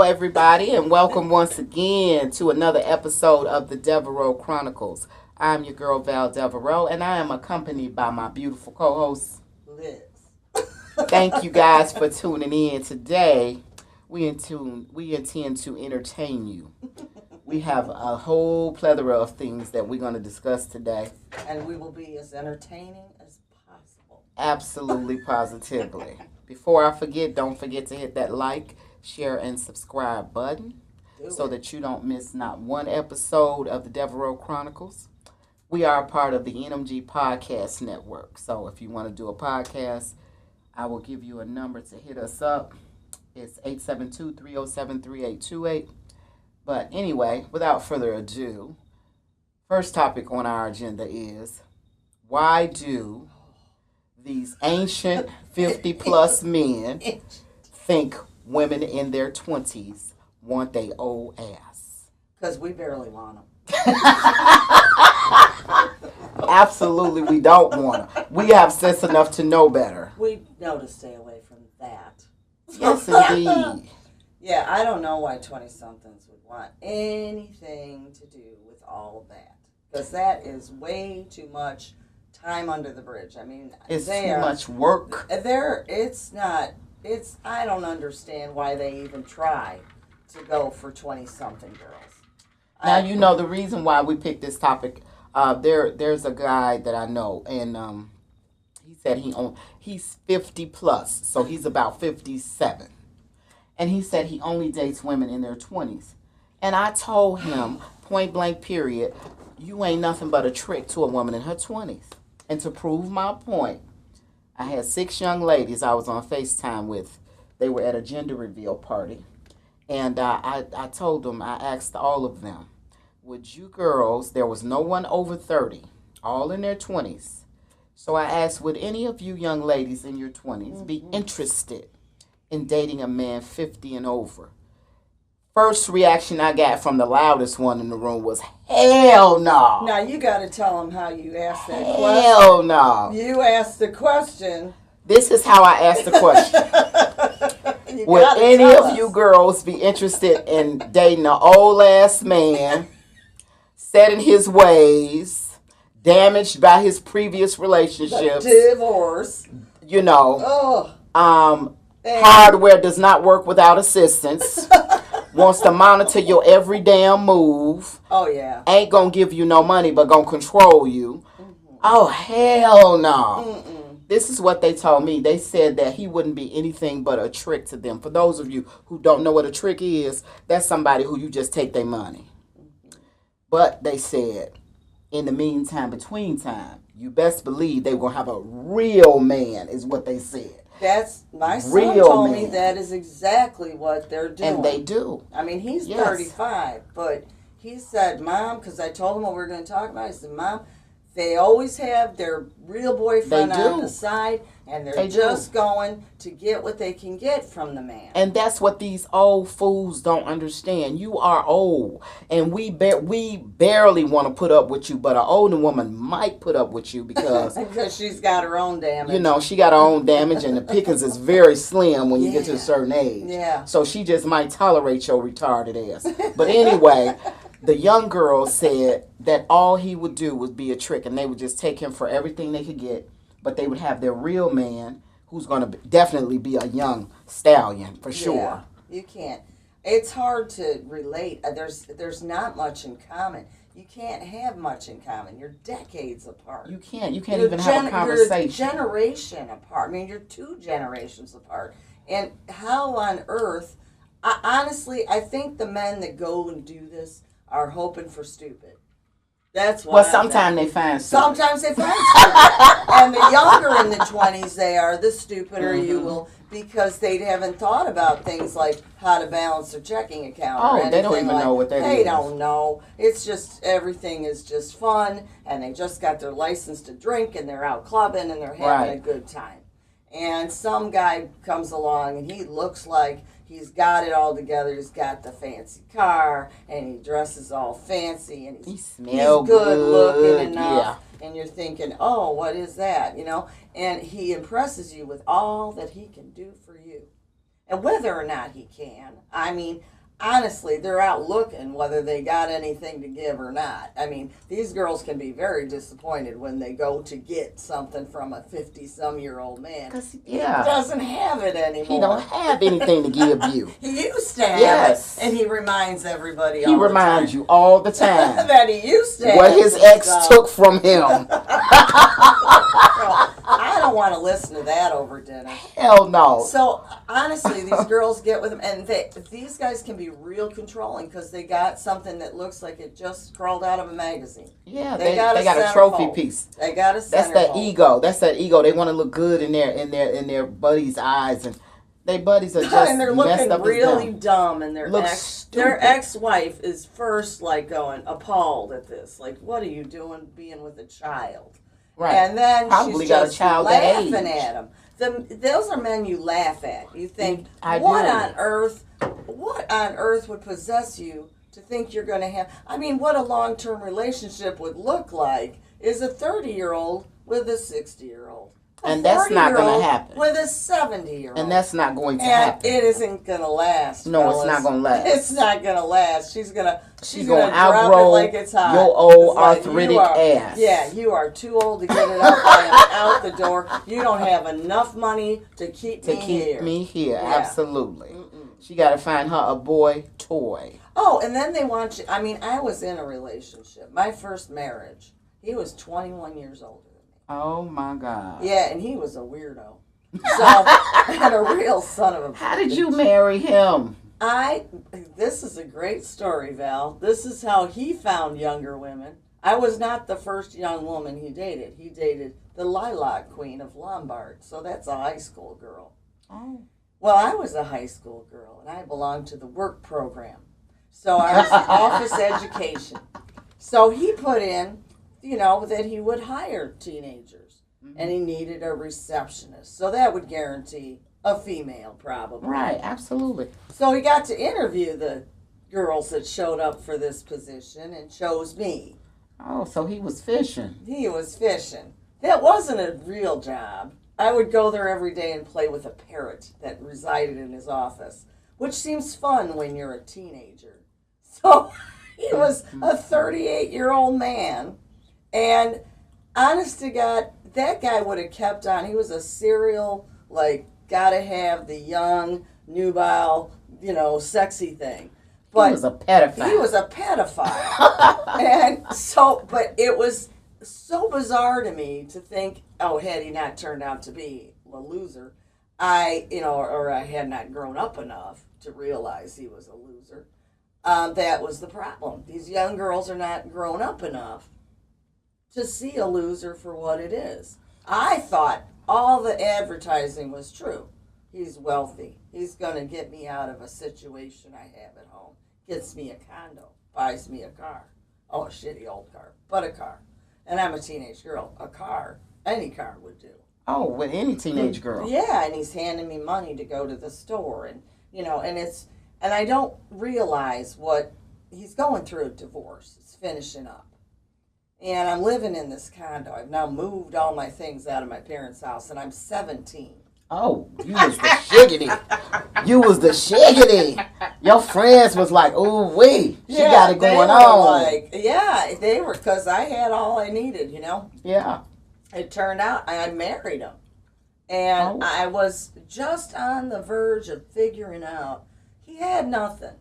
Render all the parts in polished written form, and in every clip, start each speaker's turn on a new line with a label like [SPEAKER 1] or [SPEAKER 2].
[SPEAKER 1] everybody, and welcome once again to another episode of the DeVarreaux Chronicles. I'm your girl, Val DeVarreaux, and I am accompanied by my beautiful co-host,
[SPEAKER 2] Liz.
[SPEAKER 1] Thank you guys for tuning in. Today, we intend to entertain you. We have a whole plethora of things that we're going to discuss today.
[SPEAKER 2] And we will be as entertaining as possible.
[SPEAKER 1] Absolutely, positively. Before I forget, don't forget to hit that like, share, and subscribe button so that you don't miss not one episode of the DeVarreaux Chronicles. We are a part of the NMG Podcast Network. So if you want to do a podcast, I will give you a number to hit us up. It's 872-307-3828. But anyway, without further ado, first topic on our agenda is, why do these ancient 50-plus men think women in their 20s want their old ass?
[SPEAKER 2] Because we barely want them.
[SPEAKER 1] Absolutely, we don't want them. We have sense enough to know better.
[SPEAKER 2] We know to stay away from that.
[SPEAKER 1] Yes, indeed.
[SPEAKER 2] Yeah, I don't know why 20-somethings would want anything to do with all of that. Because that is way too much time under the bridge. I mean,
[SPEAKER 1] it's too much work.
[SPEAKER 2] I don't understand why they even try to go for 20-something girls.
[SPEAKER 1] Now, you know the reason why we picked this topic. There's a guy that I know, and he said he's 50 plus, so he's about 57. And he said he only dates women in their 20s. And I told him, point blank period, you ain't nothing but a trick to a woman in her 20s. And to prove my point, I had 6 young ladies I was on FaceTime with. They were at a gender reveal party. And I told them, I asked all of them, would you girls, there was no one over 30, all in their 20s. So I asked, would any of you young ladies in your 20s be interested in dating a man 50 and over? First reaction I got from the loudest one in the room was, hell no.
[SPEAKER 2] Now, you got to tell them how you asked that question.
[SPEAKER 1] Hell no.
[SPEAKER 2] You asked the question.
[SPEAKER 1] This is how I asked the question. Would any of you girls be interested in dating an old-ass man, set in his ways, damaged by his previous relationships,
[SPEAKER 2] divorce,
[SPEAKER 1] you know, hardware does not work without assistance, wants to monitor your every damn move.
[SPEAKER 2] Oh, yeah.
[SPEAKER 1] Ain't gonna give you no money, but gonna control you. Mm-hmm. Oh, hell no. Mm-mm. This is what they told me. They said that he wouldn't be anything but a trick to them. For those of you who don't know what a trick is, that's somebody who you just take their money. Mm-hmm. But they said, in the meantime, between time, you best believe they will have a real man, is what they said.
[SPEAKER 2] That's, my son told me that is exactly what they're doing.
[SPEAKER 1] And they do.
[SPEAKER 2] I mean, he's 35, but he said, Mom, because I told him what we were going to talk about, he said, Mom, they always have their real boyfriend on the side, and they're just going to get what they can get from the man.
[SPEAKER 1] And that's what these old fools don't understand. You are old, and we barely want to put up with you, but an older woman might put up with you because
[SPEAKER 2] she's got her own damage.
[SPEAKER 1] You know, she got her own damage, and the pickings is very slim when you get to a certain age.
[SPEAKER 2] Yeah.
[SPEAKER 1] So she just might tolerate your retarded ass. But anyway, the young girl said that all he would do would be a trick, and they would just take him for everything they could get, but they would have their real man, who's going to definitely be a young stallion, for sure.
[SPEAKER 2] Yeah, you can't. It's hard to relate. There's not much in common. You can't have much in common. You're decades apart.
[SPEAKER 1] You can't even have a conversation.
[SPEAKER 2] You're a generation apart. I mean, you're 2 generations apart. And how on earth, honestly, I think the men that go and do this are hoping for stupid. That's why.
[SPEAKER 1] Well, sometimes they find stupid.
[SPEAKER 2] Sometimes they find stupid. And the younger in the 20s they are, the stupider you will, because they haven't thought about things like how to balance their checking account.
[SPEAKER 1] Oh, they don't even know what that is.
[SPEAKER 2] They don't know. It's just, everything is just fun, and they just got their license to drink, and they're out clubbing, and they're having a good time. And some guy comes along, and he looks like he's got it all together. He's got the fancy car, and he dresses all fancy, and he's good looking enough. Yeah. And you're thinking, oh, what is that? You know, and he impresses you with all that he can do for you. And whether or not he can, I mean, honestly, they're out looking whether they got anything to give or not. I mean, these girls can be very disappointed when they go to get something from a 50-some-year-old man. He doesn't have it anymore.
[SPEAKER 1] He don't have anything to give you.
[SPEAKER 2] He used to have it, and he reminds everybody all the time. He
[SPEAKER 1] reminds you all the time
[SPEAKER 2] that he used to have
[SPEAKER 1] what his ex took from him.
[SPEAKER 2] I don't want to listen to that over dinner.
[SPEAKER 1] Hell no.
[SPEAKER 2] So, honestly, these girls get with them, and these guys can be real controlling because they got something that looks like it just crawled out of a magazine.
[SPEAKER 1] Yeah, they got a trophy piece.
[SPEAKER 2] They got a
[SPEAKER 1] That's that ego. That's that ego. They want to look good in their buddies' eyes, and their buddies are just
[SPEAKER 2] and they're looking really dumb, and their ex-wife is first like going appalled at this, like, what are you doing being with a child? Right. And then
[SPEAKER 1] probably
[SPEAKER 2] she's
[SPEAKER 1] got
[SPEAKER 2] just
[SPEAKER 1] a child
[SPEAKER 2] laughing at him. Those are men you laugh at. You think, what on earth would possess you to think you're going to have? I mean, what a long-term relationship would look like is a 30-year-old with a 60-year-old.
[SPEAKER 1] And that's not going to happen.
[SPEAKER 2] With a 70-year-old.
[SPEAKER 1] And that's not going to happen.
[SPEAKER 2] It isn't going to last.
[SPEAKER 1] No,
[SPEAKER 2] fellas.
[SPEAKER 1] It's not going to last.
[SPEAKER 2] It's not going to last. She's going to
[SPEAKER 1] outgrow
[SPEAKER 2] drop it like it's hot.
[SPEAKER 1] your old arthritic ass.
[SPEAKER 2] Yeah, you are too old to get it out the door. You don't have enough money to keep me here.
[SPEAKER 1] Yeah. Absolutely. She got to find her a boy toy.
[SPEAKER 2] Oh, and then they want you. I mean, I was in a relationship. My first marriage. He was 21 years older.
[SPEAKER 1] Oh my God.
[SPEAKER 2] Yeah, and he was a weirdo. So, and a real son of a bitch.
[SPEAKER 1] How did you marry him?
[SPEAKER 2] This is a great story, Val. This is how he found younger women. I was not the first young woman he dated. He dated the Lilac Queen of Lombard. So that's a high school girl.
[SPEAKER 1] Oh.
[SPEAKER 2] Well, I was a high school girl, and I belonged to the work program. So I was office education. So he put in, that he would hire teenagers, and he needed a receptionist. So that would guarantee a female, probably.
[SPEAKER 1] Right, absolutely.
[SPEAKER 2] So he got to interview the girls that showed up for this position and chose me.
[SPEAKER 1] Oh, so he was fishing.
[SPEAKER 2] He was fishing. That wasn't a real job. I would go there every day and play with a parrot that resided in his office, which seems fun when you're a teenager. So he was a 38-year-old man. And honest to God, that guy would have kept on. He was a serial, gotta have the young, nubile, sexy thing. But
[SPEAKER 1] he was a pedophile.
[SPEAKER 2] He was a pedophile. And so, but it was so bizarre to me to think, had he not turned out to be a loser, or I had not grown up enough to realize he was a loser. That was the problem. These young girls are not grown up enough to see a loser for what it is. I thought all the advertising was true. He's wealthy. He's going to get me out of a situation I have at home. Gets me a condo. Buys me a car. Oh, a shitty old car, but a car. And I'm a teenage girl. A car, any car would do.
[SPEAKER 1] Oh, with any teenage girl.
[SPEAKER 2] Yeah, and he's handing me money to go to the store. And, and I don't realize what he's going through a divorce. It's finishing up. And I'm living in this condo. I've now moved all my things out of my parents' house, and I'm 17.
[SPEAKER 1] Oh, you was the shiggity. You was the shiggity. Your friends was like, ooh, wee. She got it going on.
[SPEAKER 2] They were, because I had all I needed,
[SPEAKER 1] Yeah.
[SPEAKER 2] It turned out I married him. And I was just on the verge of figuring out he had nothing.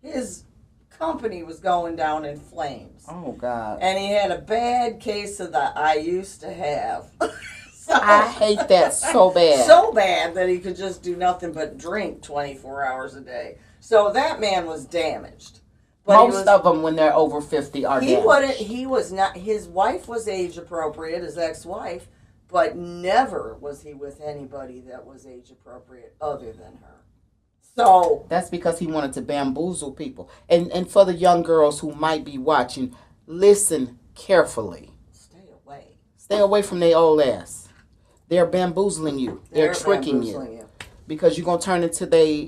[SPEAKER 2] His company was going down in flames.
[SPEAKER 1] Oh, God.
[SPEAKER 2] And he had a bad case of the I used to have.
[SPEAKER 1] I hate that so bad.
[SPEAKER 2] So bad that he could just do nothing but drink 24 hours a day. So that man was damaged. But
[SPEAKER 1] most of them, when they're over 50, are damaged.
[SPEAKER 2] He was not. His wife was age appropriate, his ex-wife, but never was he with anybody that was age appropriate other than her. So
[SPEAKER 1] that's because he wanted to bamboozle people. And for the young girls who might be watching, listen carefully. Stay away from their old ass. They're bamboozling you. They're tricking you. Because you're going to turn into their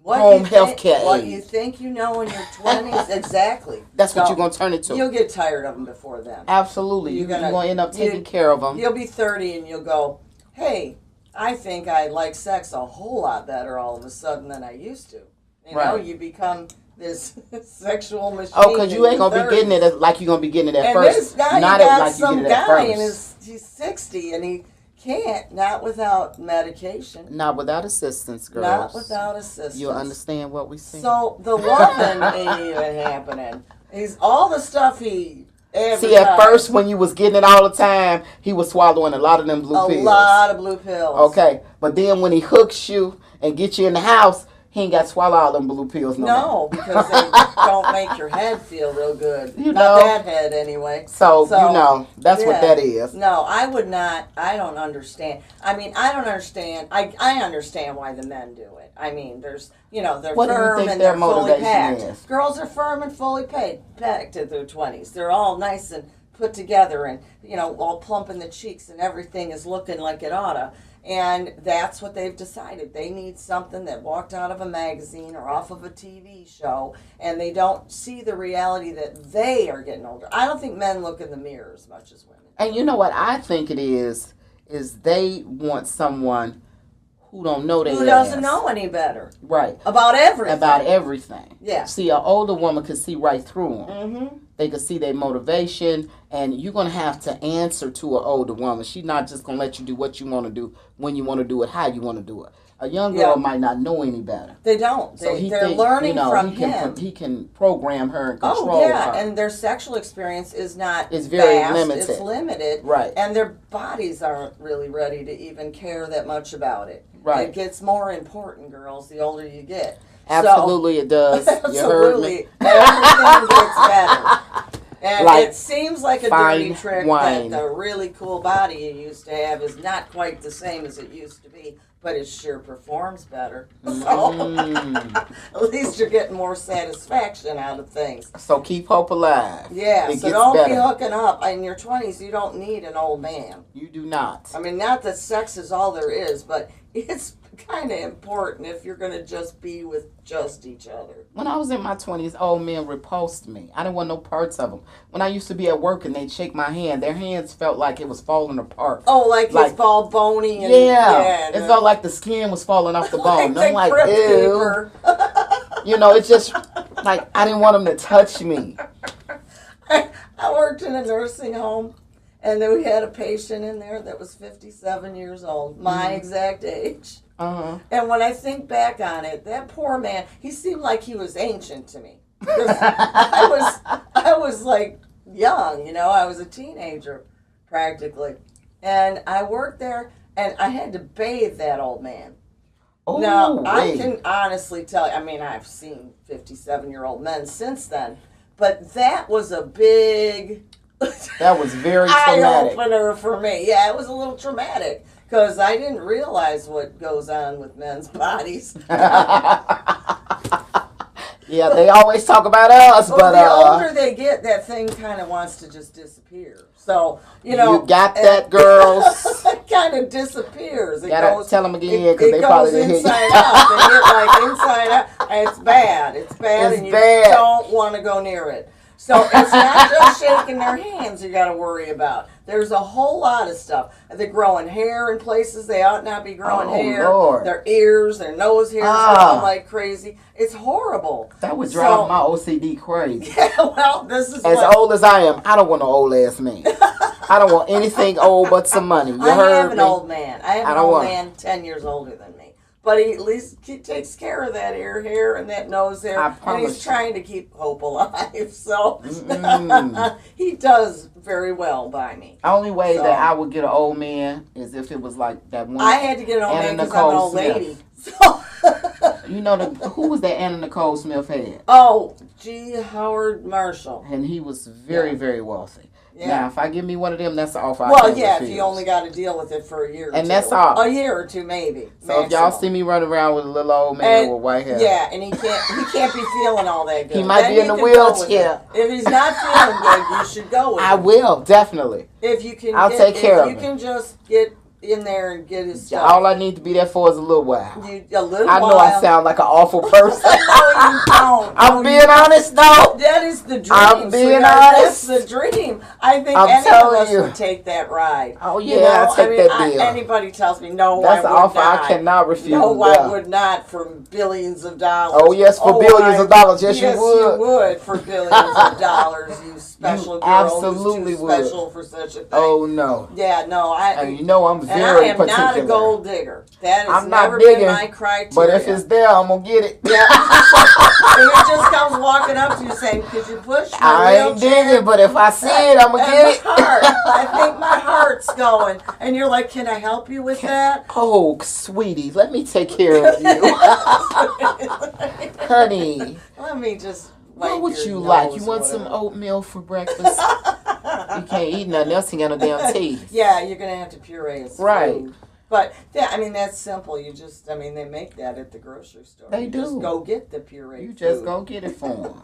[SPEAKER 1] home health care aide.
[SPEAKER 2] What you think you know in your 20s, exactly.
[SPEAKER 1] That's what you're going to turn into.
[SPEAKER 2] You'll get tired of them before then.
[SPEAKER 1] Absolutely. You're going to end up taking care of them.
[SPEAKER 2] You'll be 30 and you'll go, hey, I think I like sex a whole lot better all of a sudden than I used to. You know, you become this sexual machine.
[SPEAKER 1] Oh, because you ain't gonna be getting it like you're gonna be getting it at
[SPEAKER 2] and
[SPEAKER 1] first.
[SPEAKER 2] This guy,
[SPEAKER 1] not
[SPEAKER 2] got
[SPEAKER 1] like
[SPEAKER 2] some
[SPEAKER 1] you get it at
[SPEAKER 2] guy,
[SPEAKER 1] first.
[SPEAKER 2] and he's 60, and he can't, not without medication.
[SPEAKER 1] Not without assistance, girls.
[SPEAKER 2] Not without assistance.
[SPEAKER 1] You understand what we say?
[SPEAKER 2] So the loving ain't even happening. He's all the stuff he
[SPEAKER 1] See, at first when you was getting it all the time, he was swallowing a lot of them blue pills.
[SPEAKER 2] A lot of blue pills.
[SPEAKER 1] Okay, but then when he hooks you and gets you in the house, he ain't got to swallow all them blue pills
[SPEAKER 2] no because they don't make your head feel real good.
[SPEAKER 1] You
[SPEAKER 2] not
[SPEAKER 1] know?
[SPEAKER 2] that head anyway.
[SPEAKER 1] So you know, that's what that is.
[SPEAKER 2] No, I would not. I don't understand. I mean, I don't understand. I understand why the men do it. I mean, there's, you know, they're firm and they're fully packed. Girls are firm and fully packed at their 20s. They're all nice and put together and, you know, all plump in the cheeks and everything is looking like it oughta. And that's what they've decided. They need something that walked out of a magazine or off of a TV show, and they don't see the reality that they are getting older. I don't think men look in the mirror as much as women.
[SPEAKER 1] And you know what I think it is they want someone who don't know their
[SPEAKER 2] Who doesn't know any better.
[SPEAKER 1] Right.
[SPEAKER 2] About everything.
[SPEAKER 1] About everything.
[SPEAKER 2] Yeah.
[SPEAKER 1] See, an older woman can see right through them.
[SPEAKER 2] Mm-hmm.
[SPEAKER 1] They can see their motivation, and you're going to have to answer to an older woman. She's not just going to let you do what you want to do, when you want to do it, how you want to do it. A young girl might not know any better.
[SPEAKER 2] They don't. They're learning from him.
[SPEAKER 1] He can program her and control her.
[SPEAKER 2] And their sexual experience is not
[SPEAKER 1] It's very
[SPEAKER 2] vast.
[SPEAKER 1] limited.
[SPEAKER 2] It's limited.
[SPEAKER 1] Right.
[SPEAKER 2] And their bodies aren't really ready to even care that much about it.
[SPEAKER 1] Right.
[SPEAKER 2] It gets more important, girls, the older you get.
[SPEAKER 1] Absolutely, it does.
[SPEAKER 2] Absolutely.
[SPEAKER 1] You heard me?
[SPEAKER 2] Everything gets better. And
[SPEAKER 1] like
[SPEAKER 2] it seems like a dirty trick that the really cool body you used to have is not quite the same as it used to be, but it sure performs better. So at least you're getting more satisfaction out of things.
[SPEAKER 1] So keep hope alive.
[SPEAKER 2] Yeah, so don't be hooking up. In your 20s, you don't need an old man.
[SPEAKER 1] You do not.
[SPEAKER 2] I mean, not that sex is all there is, but it's kind of important if you're going to just be with just each other.
[SPEAKER 1] When I was in my 20s, old men repulsed me. I didn't want no parts of them. When I used to be at work and they'd shake my hand, their hands felt like it was falling apart.
[SPEAKER 2] Oh, like it's all bony. And,
[SPEAKER 1] it felt like the skin was falling off the bone.
[SPEAKER 2] Like
[SPEAKER 1] I'm like, ew. You know, it's just like I didn't want them to touch me.
[SPEAKER 2] I worked in a nursing home, and then we had a patient in there that was 57 years old, my exact age.
[SPEAKER 1] Uh-huh.
[SPEAKER 2] And when I think back on it, that poor man, he seemed like he was ancient to me. I was like young, you know, I was a teenager practically. And I worked there, and I had to bathe that old man.
[SPEAKER 1] Oh,
[SPEAKER 2] now, I can honestly tell you, I mean, I've seen 57-year-old men since then, but that was a big...
[SPEAKER 1] That was very traumatic.
[SPEAKER 2] Eye-opener for me. Yeah, it was a little traumatic. Because I didn't realize what goes on with men's bodies.
[SPEAKER 1] Yeah, they always talk about us, but
[SPEAKER 2] the older they get, that thing kind of wants to just disappear. So, you know.
[SPEAKER 1] You got that, girls.
[SPEAKER 2] It kind of disappears.
[SPEAKER 1] It gotta tell them again, because they probably didn't
[SPEAKER 2] hit you. It goes inside out. They hit like inside out. And it's bad. It's bad, and you don't want to go near it. So it's not just shaking their hands you got to worry about. There's a whole lot of stuff. They're growing hair in places they ought not be growing hair.
[SPEAKER 1] Lord.
[SPEAKER 2] Their ears, their nose hairs growing like crazy. It's horrible.
[SPEAKER 1] That would drive my OCD crazy.
[SPEAKER 2] Yeah, well, this is
[SPEAKER 1] as old as I am, I don't want no old ass man. I don't want anything old but some money. You heard me?
[SPEAKER 2] I have an old man. I have an old man 10 years older than me. But he at least takes care of that ear hair and that nose hair. And he's trying to keep hope alive. So he does very well by me.
[SPEAKER 1] The only way that I would get an old man is if it was like that one.
[SPEAKER 2] I had to get an old man because I'm an old lady. So
[SPEAKER 1] you know, who was that Anna Nicole Smith had?
[SPEAKER 2] Oh, G. Howard Marshall.
[SPEAKER 1] And he was very, very wealthy. Yeah. Now, if I give me one of them, that's all.
[SPEAKER 2] Well, yeah, if you only got to deal with it for a year or two.
[SPEAKER 1] And that's all.
[SPEAKER 2] A year or two, maybe.
[SPEAKER 1] So maximum. If y'all see me running around with a little old man with white hair.
[SPEAKER 2] Yeah, and he can't be feeling all that good.
[SPEAKER 1] He might be in the wheelchair.
[SPEAKER 2] If he's not feeling good, you should go with him.
[SPEAKER 1] I will, definitely.
[SPEAKER 2] If you can
[SPEAKER 1] I'll take care of him.
[SPEAKER 2] If you can just get in there and get his stuff.
[SPEAKER 1] All I need to be there for is a little while.
[SPEAKER 2] A little while.
[SPEAKER 1] I know I sound like an awful person.
[SPEAKER 2] No, you don't.
[SPEAKER 1] I'm being honest, though.
[SPEAKER 2] That is the dream.
[SPEAKER 1] I'm being
[SPEAKER 2] That's
[SPEAKER 1] honest.
[SPEAKER 2] the dream. I think
[SPEAKER 1] I'm
[SPEAKER 2] any of
[SPEAKER 1] telling
[SPEAKER 2] us
[SPEAKER 1] you.
[SPEAKER 2] would take that ride.
[SPEAKER 1] Oh, yeah, I'll take that deal.
[SPEAKER 2] Anybody tells me, no,
[SPEAKER 1] That's
[SPEAKER 2] I
[SPEAKER 1] an
[SPEAKER 2] would
[SPEAKER 1] offer
[SPEAKER 2] not.
[SPEAKER 1] I cannot refuse.
[SPEAKER 2] No,
[SPEAKER 1] Yeah.
[SPEAKER 2] I would not for billions of dollars.
[SPEAKER 1] Oh, yes, for billions of dollars. Yes, you would.
[SPEAKER 2] Yes, you would for billions of dollars, you special
[SPEAKER 1] You
[SPEAKER 2] girl
[SPEAKER 1] absolutely
[SPEAKER 2] who's too
[SPEAKER 1] would.
[SPEAKER 2] special for such a thing.
[SPEAKER 1] Oh, no.
[SPEAKER 2] Yeah, no,
[SPEAKER 1] And you know I'm very
[SPEAKER 2] I am
[SPEAKER 1] particular.
[SPEAKER 2] not a gold digger. That has
[SPEAKER 1] I'm not
[SPEAKER 2] never
[SPEAKER 1] digging,
[SPEAKER 2] been my criteria.
[SPEAKER 1] but if it's there, I'm going to get it.
[SPEAKER 2] Yeah, if it just comes walking up to you saying, could you push my
[SPEAKER 1] I ain't
[SPEAKER 2] wheelchair?
[SPEAKER 1] digging, but if I see it, I'm going to
[SPEAKER 2] And
[SPEAKER 1] get it.
[SPEAKER 2] my heart, I think my heart's going. And you're like, can I help you with that?
[SPEAKER 1] Oh, sweetie, let me take care of you. Honey,
[SPEAKER 2] Let me just
[SPEAKER 1] what would
[SPEAKER 2] your
[SPEAKER 1] you like?
[SPEAKER 2] nose
[SPEAKER 1] You
[SPEAKER 2] or
[SPEAKER 1] want some
[SPEAKER 2] whatever.
[SPEAKER 1] oatmeal for breakfast? You can't eat nothing else. You got no damn teeth.
[SPEAKER 2] Yeah, you're going to have to puree his
[SPEAKER 1] Right.
[SPEAKER 2] food. But, yeah, I mean, that's simple. You just, they make that at the grocery store.
[SPEAKER 1] They
[SPEAKER 2] you
[SPEAKER 1] do.
[SPEAKER 2] Just go get the puree
[SPEAKER 1] You just
[SPEAKER 2] food.
[SPEAKER 1] go get it for them.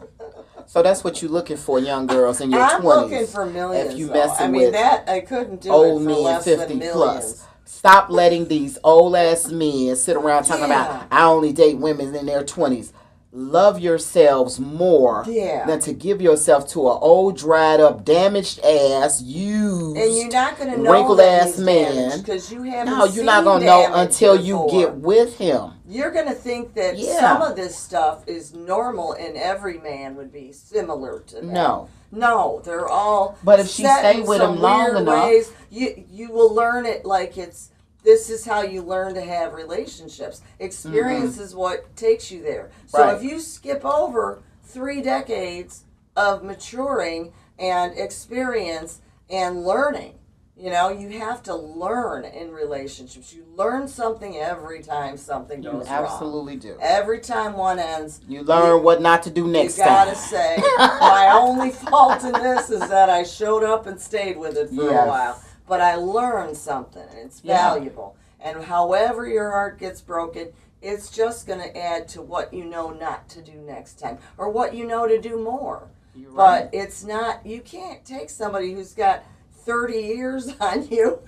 [SPEAKER 1] So that's what you're looking for, young girls in your
[SPEAKER 2] I'm
[SPEAKER 1] 20s.
[SPEAKER 2] looking for millions.
[SPEAKER 1] If you
[SPEAKER 2] though.
[SPEAKER 1] messing
[SPEAKER 2] I mean,
[SPEAKER 1] with
[SPEAKER 2] that, I couldn't do
[SPEAKER 1] old
[SPEAKER 2] it for
[SPEAKER 1] men
[SPEAKER 2] less
[SPEAKER 1] 50
[SPEAKER 2] than millions.
[SPEAKER 1] plus. Stop letting these old ass men sit around talking about, I only date women in their 20s. Love yourselves more than to give yourself to an old, dried up, damaged ass, used,
[SPEAKER 2] and you're not going to know
[SPEAKER 1] wrinkled
[SPEAKER 2] that
[SPEAKER 1] ass
[SPEAKER 2] he's
[SPEAKER 1] man.
[SPEAKER 2] because you haven't.
[SPEAKER 1] No, you're not going to know until you get with him.
[SPEAKER 2] You're going to think that some of this stuff is normal, and every man would be similar to that. No, they're all.
[SPEAKER 1] But if she
[SPEAKER 2] set
[SPEAKER 1] stay
[SPEAKER 2] in
[SPEAKER 1] with
[SPEAKER 2] some
[SPEAKER 1] him long
[SPEAKER 2] weird
[SPEAKER 1] enough,
[SPEAKER 2] ways. You will learn it like it's. This is how you learn to have relationships. Experience is what takes you there. So if you skip over 3 decades of maturing and experience and learning, you have to learn in relationships. You learn something every time something goes wrong.
[SPEAKER 1] You absolutely do.
[SPEAKER 2] Every time one ends,
[SPEAKER 1] you learn what not to do next time.
[SPEAKER 2] You gotta say, my only fault in this is that I showed up and stayed with it for a while. But I learned something, and it's valuable. And however your heart gets broken, it's just going to add to what you know not to do next time, or what you know to do more.
[SPEAKER 1] You're
[SPEAKER 2] right. But it's not, you can't take somebody who's got 30 years on you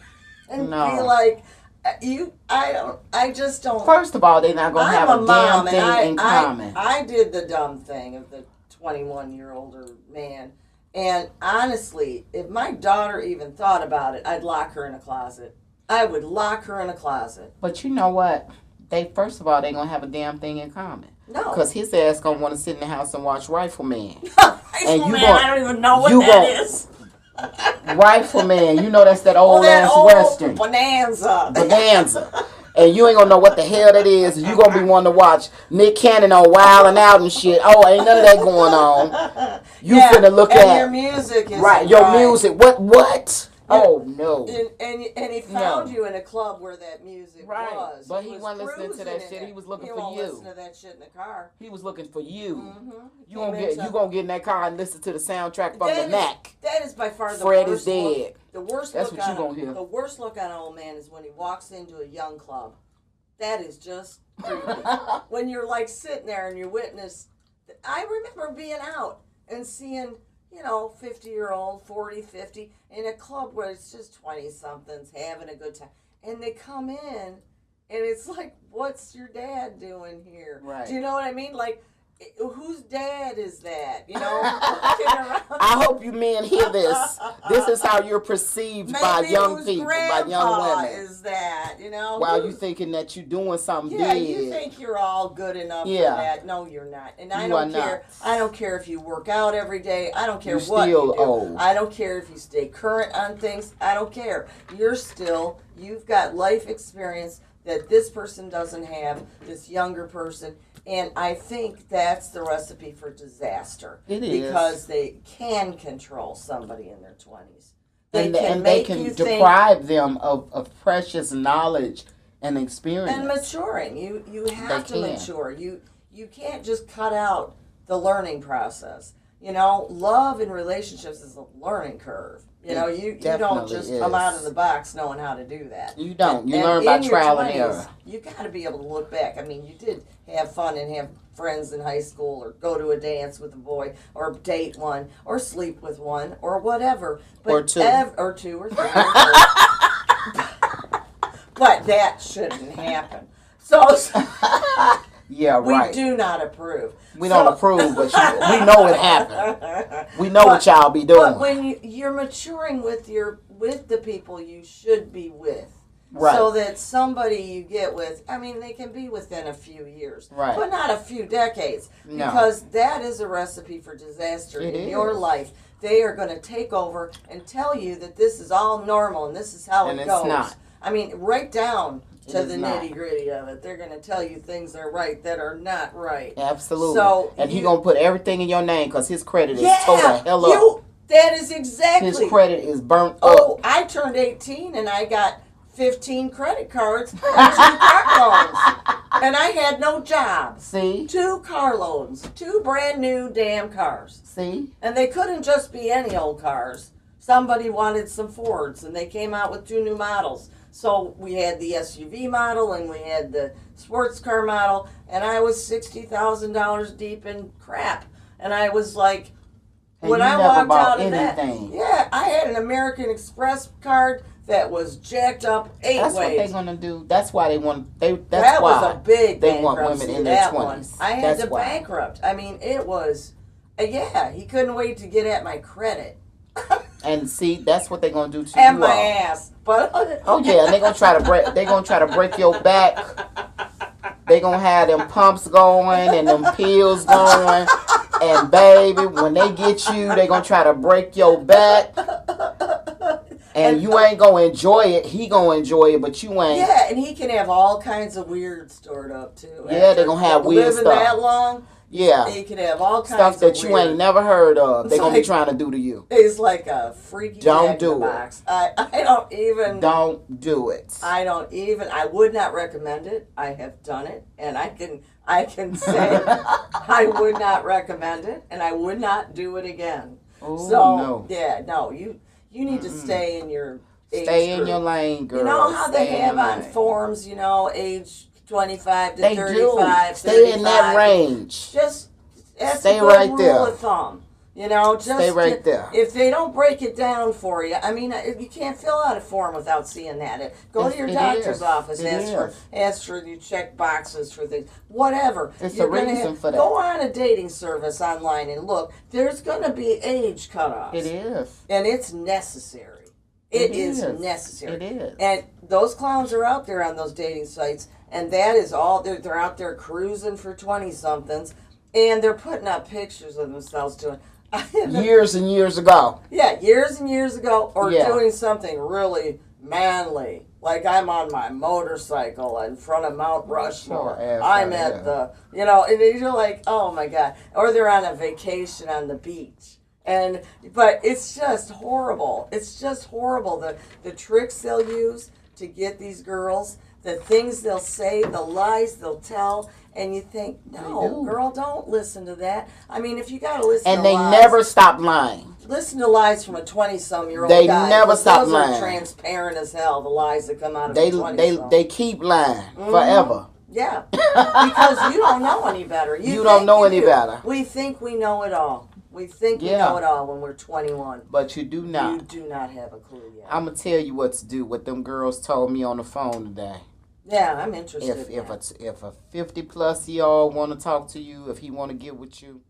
[SPEAKER 2] and be like, I just don't.
[SPEAKER 1] First of all, they're not going to have a damn thing in common.
[SPEAKER 2] I did the dumb thing of the 21-year-older man. And honestly, if my daughter even thought about it, I'd lock her in a closet. I would lock her in a closet.
[SPEAKER 1] But you know what? First of all, they're going to have a damn thing in common.
[SPEAKER 2] No.
[SPEAKER 1] Because his ass going to want to sit in the house and watch Rifleman.
[SPEAKER 2] Rifleman, I don't even know what that is.
[SPEAKER 1] Rifleman, you know that's that old ass Western. Bonanza. And you ain't gonna know what the hell that is. You gonna be wanting to watch Nick Cannon on Wild and Out and shit. Oh, ain't none of that going on. You finna look at
[SPEAKER 2] your music is
[SPEAKER 1] your music. What? Oh no.
[SPEAKER 2] And he found you in a club where that music was.
[SPEAKER 1] But he wasn't listening to that shit. He was looking for you.
[SPEAKER 2] Listen to that shit in the car.
[SPEAKER 1] He was looking for you.
[SPEAKER 2] Mm-hmm.
[SPEAKER 1] You gonna get in that car and listen to the soundtrack from the Mac.
[SPEAKER 2] That is by far the
[SPEAKER 1] Fred
[SPEAKER 2] worst.
[SPEAKER 1] Is dead.
[SPEAKER 2] The worst.
[SPEAKER 1] That's what you gonna hear.
[SPEAKER 2] The worst look on an old man is when he walks into a young club. That is just creepy. When you're like sitting there and you witness. I remember being out and seeing 50-year-old, 40, 50, in a club where it's just 20-somethings having a good time. And they come in, and it's like, what's your dad doing here?
[SPEAKER 1] Right.
[SPEAKER 2] Do you know what I mean? Like, whose dad is that?
[SPEAKER 1] I hope you men hear this. This is how you're perceived by young people, by young women.
[SPEAKER 2] Is that,
[SPEAKER 1] While you thinking that you're doing something big.
[SPEAKER 2] Yeah, you think you're all good enough for that. No, you're not. And I don't care. I don't care if you work out every day. I don't care what you do. Old. I don't care if you stay current on things. I don't care. You've got life experience that this person doesn't have, this younger person. And I think that's the recipe for disaster.
[SPEAKER 1] It is.
[SPEAKER 2] Because they can control somebody in their 20s.
[SPEAKER 1] They can deprive them of precious knowledge and experience.
[SPEAKER 2] And maturing. You have to mature. You can't just cut out the learning process. Love in relationships is a learning curve. You don't just come out of the box knowing how to do that. You don't. You learn by trial and error. You got to be able to look back. I mean, you did have fun and have friends in high school, or go to a dance with a boy, or date one, or sleep with one, or whatever. But or two. Or 3 or 4. But that shouldn't happen. So
[SPEAKER 1] Yeah, right.
[SPEAKER 2] We do not approve.
[SPEAKER 1] We don't approve, but we know it happened. We know what y'all be doing.
[SPEAKER 2] But when you're maturing with the people you should be with,
[SPEAKER 1] right.
[SPEAKER 2] So that somebody you get with, I mean, they can be within a few years,
[SPEAKER 1] right.
[SPEAKER 2] but not a few decades,
[SPEAKER 1] no.
[SPEAKER 2] because that is a recipe for disaster in your life. They are going to take over and tell you that this is all normal and this is how it goes.
[SPEAKER 1] And it's not.
[SPEAKER 2] I mean, right down to the nitty-gritty of it. They're going to tell you things are right that are not right.
[SPEAKER 1] Absolutely.
[SPEAKER 2] So
[SPEAKER 1] and he's going to put everything in your name because his credit is tore the hell up.
[SPEAKER 2] That is exactly.
[SPEAKER 1] His credit is burnt up.
[SPEAKER 2] Oh, I turned 18 and I got 15 credit cards and 2 car loans. And I had no job.
[SPEAKER 1] See?
[SPEAKER 2] 2 car loans. 2 brand new damn cars.
[SPEAKER 1] See?
[SPEAKER 2] And they couldn't just be any old cars. Somebody wanted some Fords and they came out with 2 new models. So we had the SUV model and we had the sports car model, and I was $60,000 deep in crap. And I was like,
[SPEAKER 1] and
[SPEAKER 2] when I walked out of that, I had an American Express card that was jacked up 8 ways.
[SPEAKER 1] That's what they're gonna do. That's why they want.
[SPEAKER 2] That was a big
[SPEAKER 1] they want women in their 20s.
[SPEAKER 2] I had to bankrupt. I mean, it was. He couldn't wait to get at my credit.
[SPEAKER 1] And see, that's what they're gonna do to you.
[SPEAKER 2] And my ass, but
[SPEAKER 1] oh yeah, and they're gonna try to break. They're gonna try to break your back. They're gonna have them pumps going and them pills going. And baby, when they get you, they're gonna try to break your back. And you ain't gonna enjoy it. He gonna enjoy it, but you ain't.
[SPEAKER 2] Yeah, and he can have all kinds of weird stored up too.
[SPEAKER 1] Yeah, they're gonna have weird stuff.
[SPEAKER 2] Living that long.
[SPEAKER 1] Yeah.
[SPEAKER 2] He can have all kinds
[SPEAKER 1] stuff
[SPEAKER 2] of
[SPEAKER 1] that you
[SPEAKER 2] weird.
[SPEAKER 1] ain't never heard of. They're gonna be trying to do to you.
[SPEAKER 2] It's like a freaky
[SPEAKER 1] Don't do it.
[SPEAKER 2] box. I don't even.
[SPEAKER 1] Don't do it.
[SPEAKER 2] I don't even. I would not recommend it. I have done it, and I can say I would not recommend it, and I would not do it again.
[SPEAKER 1] Ooh,
[SPEAKER 2] so
[SPEAKER 1] no.
[SPEAKER 2] Yeah, no, you need to stay in your age
[SPEAKER 1] stay
[SPEAKER 2] group.
[SPEAKER 1] in your lane, girl.
[SPEAKER 2] You know how
[SPEAKER 1] stay
[SPEAKER 2] they have on forms, age 25 to
[SPEAKER 1] they
[SPEAKER 2] 35.
[SPEAKER 1] Do. Stay in that range.
[SPEAKER 2] Just that's
[SPEAKER 1] stay
[SPEAKER 2] a good
[SPEAKER 1] right
[SPEAKER 2] rule
[SPEAKER 1] there.
[SPEAKER 2] of thumb. Just
[SPEAKER 1] stay right there.
[SPEAKER 2] If they don't break it down for you, I mean, you can't fill out a form without seeing that. Go to your doctor's office, ask for you check boxes for things, whatever.
[SPEAKER 1] It's a reason for that.
[SPEAKER 2] Go on a dating service online and look. There's going to be age cutoffs.
[SPEAKER 1] It is,
[SPEAKER 2] and it's necessary. It is necessary.
[SPEAKER 1] It is,
[SPEAKER 2] and those clowns are out there on those dating sites, and that is all. They're out there cruising for 20-somethings, and they're putting up pictures of themselves doing.
[SPEAKER 1] Years and years ago.
[SPEAKER 2] Yeah, years and years ago, or doing something really manly. Like I'm on my motorcycle in front of Mount Rushmore. I'm at the, and you're like, oh my God. Or they're on a vacation on the beach. But it's just horrible. It's just horrible. The tricks they'll use to get these girls, the things they'll say, the lies they'll tell. And you think, no, girl, don't listen to that. I mean, if you got to listen to lies.
[SPEAKER 1] And they never stop lying.
[SPEAKER 2] Listen to lies from a 20-some-year-old
[SPEAKER 1] guy. They never stop lying.
[SPEAKER 2] Those are transparent as hell, the lies that come out of a 20-some.
[SPEAKER 1] They keep lying forever.
[SPEAKER 2] Yeah, because you don't know any better.
[SPEAKER 1] You don't know any better.
[SPEAKER 2] We think we know it all. We think we know it all when we're 21.
[SPEAKER 1] But you do not.
[SPEAKER 2] You do not have a clue yet.
[SPEAKER 1] I'm going to tell you what to do, what them girls told me on the phone today.
[SPEAKER 2] Yeah, I'm interested.
[SPEAKER 1] If a 50+ y'all want to talk to you, if he want to get with you,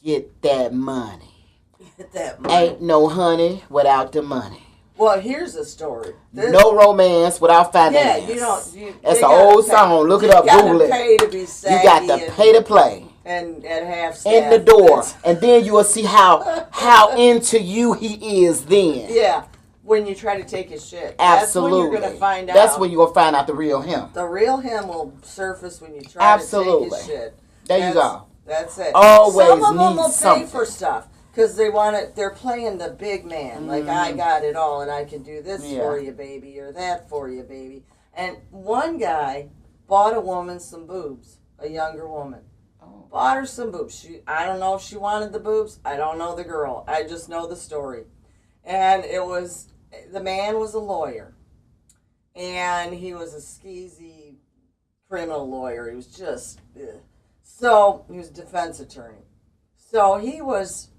[SPEAKER 1] get that money.
[SPEAKER 2] Get that money.
[SPEAKER 1] Ain't no honey without the money.
[SPEAKER 2] Well, here's a story.
[SPEAKER 1] No romance without finance.
[SPEAKER 2] Yeah, you don't.
[SPEAKER 1] That's an old song. Look it up. Google it.
[SPEAKER 2] Pay to be savvy.
[SPEAKER 1] You got to pay to play.
[SPEAKER 2] And half staff.
[SPEAKER 1] In the door, and then you will see how into you he is. Then.
[SPEAKER 2] Yeah. When you try to take his shit.
[SPEAKER 1] Absolutely.
[SPEAKER 2] That's when you're going to find out.
[SPEAKER 1] That's when you're going to find out the real him.
[SPEAKER 2] The real him will surface when you try to take his shit.
[SPEAKER 1] There you go.
[SPEAKER 2] That's it.
[SPEAKER 1] Always
[SPEAKER 2] some of them will
[SPEAKER 1] something.
[SPEAKER 2] pay for stuff because they're playing the big man. Like, I got it all and I can do this for you, baby, or that for you, baby. And one guy bought a woman some boobs, a younger woman. Bought her some boobs. I don't know if she wanted the boobs. I don't know the girl. I just know the story. And the man was a lawyer, and he was a skeezy criminal lawyer. He was just, so he was a defense attorney. So he was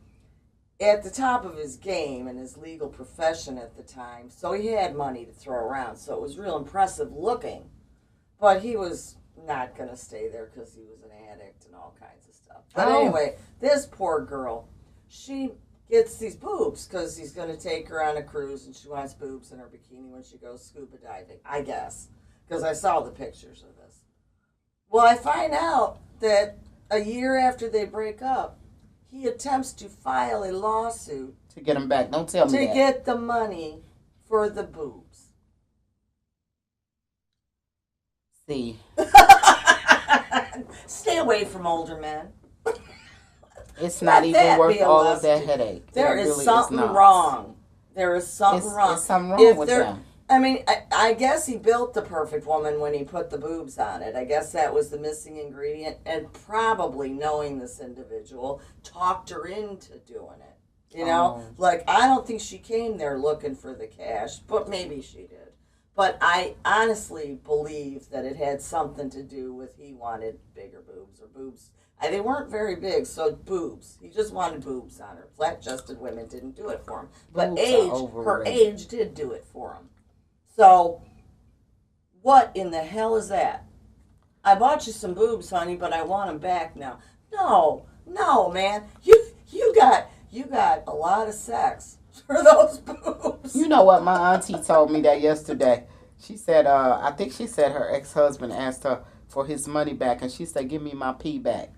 [SPEAKER 2] at the top of his game in his legal profession at the time. So he had money to throw around. So it was real impressive looking, but he was not going to stay there because he was an addict and all kinds of stuff. But anyway, this poor girl, she gets these boobs because he's going to take her on a cruise and she wants boobs in her bikini when she goes scuba diving, I guess, because I saw the pictures of this. Well, I find out that a year after they break up, he attempts to file a lawsuit
[SPEAKER 1] to get him back. Don't tell me that.
[SPEAKER 2] To get the money for the boobs.
[SPEAKER 1] See.
[SPEAKER 2] Stay away from older men.
[SPEAKER 1] It's not even worth all of that headache.
[SPEAKER 2] There is something wrong. There is something wrong.
[SPEAKER 1] There's something wrong with them.
[SPEAKER 2] I mean, I guess he built the perfect woman when he put the boobs on it. I guess that was the missing ingredient. And probably knowing this individual talked her into doing it. You know? Like, I don't think she came there looking for the cash, but maybe she did. But I honestly believe that it had something to do with he wanted bigger boobs or boobs. They weren't very big, so boobs. He just wanted boobs on her. Flat-chested women didn't do it for him. But her age did do it for him. So, what in the hell is that? I bought you some boobs, honey, but I want them back now. No, man. You got a lot of sex for those boobs.
[SPEAKER 1] You know what? My auntie told me that yesterday. She said, I think she said her ex-husband asked her for his money back, and she said, give me my pee back.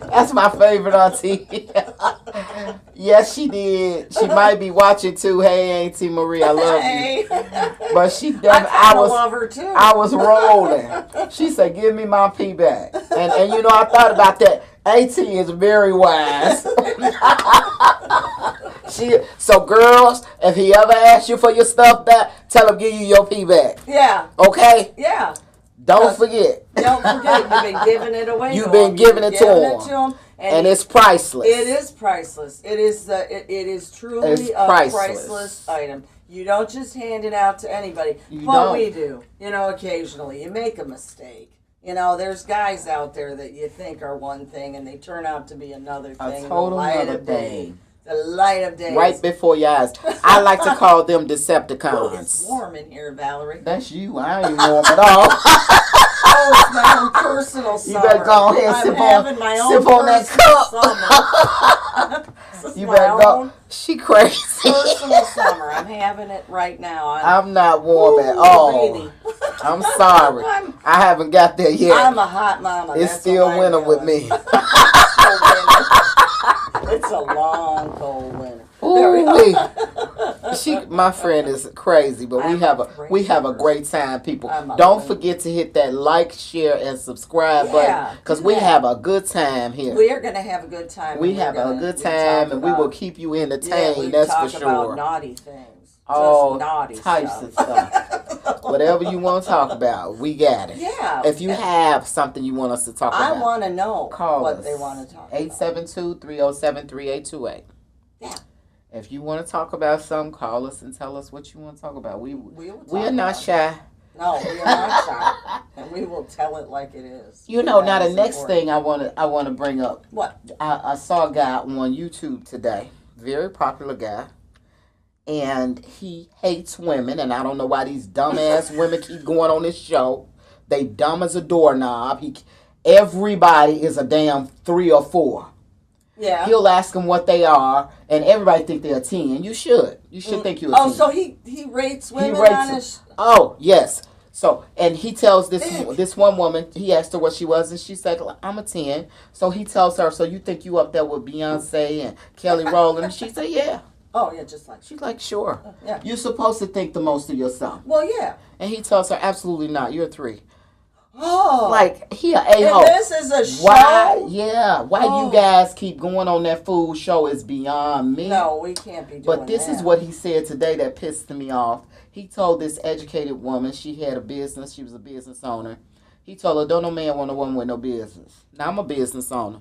[SPEAKER 1] That's my favorite auntie. Yes, she did. She might be watching too. Hey, Auntie Marie, I love you. But she definitely,
[SPEAKER 2] I love her too.
[SPEAKER 1] I was rolling. She said, give me my pee back. And you know, I thought about that. Auntie is very wise. So girls, if he ever asks you for your stuff back, tell him give you your pee back.
[SPEAKER 2] Yeah.
[SPEAKER 1] Okay?
[SPEAKER 2] Yeah.
[SPEAKER 1] Don't forget.
[SPEAKER 2] Don't forget, you've been giving it away.
[SPEAKER 1] You've been giving it to him. And it's priceless.
[SPEAKER 2] It is priceless. It is truly a priceless item. You don't just hand it out to anybody. But we do. You know, occasionally. You make a mistake. You know, there's guys out there that you think are one thing and they turn out to be another thing.
[SPEAKER 1] A total other thing.
[SPEAKER 2] The light of day.
[SPEAKER 1] Right before your eyes. I like to call them Decepticons.
[SPEAKER 2] Oh, it's warm in here, Valerie.
[SPEAKER 1] That's you. I ain't warm at all.
[SPEAKER 2] Oh, it's my own personal summer.
[SPEAKER 1] You better go ahead and sip on that cup. You better go. She crazy.
[SPEAKER 2] Personal summer. I'm having it right now.
[SPEAKER 1] I'm not warm at all. Baby. I'm sorry. I haven't got there yet.
[SPEAKER 2] I'm a hot mama.
[SPEAKER 1] It's still winter with me.
[SPEAKER 2] It's a long, cold winter.
[SPEAKER 1] Ooh, my friend is crazy, but we have a great time, people. Don't forget to hit that like, share, and subscribe button because we have a good time here.
[SPEAKER 2] We are going to have a good time.
[SPEAKER 1] We have a good time, and we will keep you entertained. That's for sure.
[SPEAKER 2] About naughty things.
[SPEAKER 1] All
[SPEAKER 2] naughty
[SPEAKER 1] types of stuff. Whatever you want to talk about, we got it.
[SPEAKER 2] Yeah.
[SPEAKER 1] If you have something you want us to talk about,
[SPEAKER 2] I want to know
[SPEAKER 1] call
[SPEAKER 2] what
[SPEAKER 1] us.
[SPEAKER 2] They want to talk about.
[SPEAKER 1] 872-307-3828.
[SPEAKER 2] Yeah.
[SPEAKER 1] If you want to talk about something, call us and tell us what you want to talk about. We are not shy.
[SPEAKER 2] No, we are not shy, and we will tell it like it is.
[SPEAKER 1] You know, now the next thing I want to bring up.
[SPEAKER 2] What?
[SPEAKER 1] I saw a guy on YouTube today, very popular guy, and he hates women, and I don't know why these dumbass women keep going on this show. They dumb as a doorknob. Everybody is a damn 3 or 4.
[SPEAKER 2] Yeah.
[SPEAKER 1] He'll ask them what they are, and everybody think they're a 10. You should. You should think you're a 10.
[SPEAKER 2] Oh, so he rates women on his...
[SPEAKER 1] Oh, yes. So, and he tells this one woman, he asked her what she was, and she said, I'm a 10. So he tells her, so you think you up there with Beyonce and Kelly Rowland? And she said, yeah.
[SPEAKER 2] Oh, yeah, just like...
[SPEAKER 1] She's like, sure.
[SPEAKER 2] Yeah.
[SPEAKER 1] You're supposed to think the most of yourself.
[SPEAKER 2] Well, yeah.
[SPEAKER 1] And he tells her, absolutely not. You're a 3.
[SPEAKER 2] Oh.
[SPEAKER 1] Like, he a a-hole.
[SPEAKER 2] This is a show?
[SPEAKER 1] Why you guys keep going on that fool show is beyond me.
[SPEAKER 2] No, we can't be doing
[SPEAKER 1] But this is what he said today that pissed me off. He told this educated woman, she had a business, she was a business owner. He told her, don't no man want a woman with no business. Now, I'm a business owner,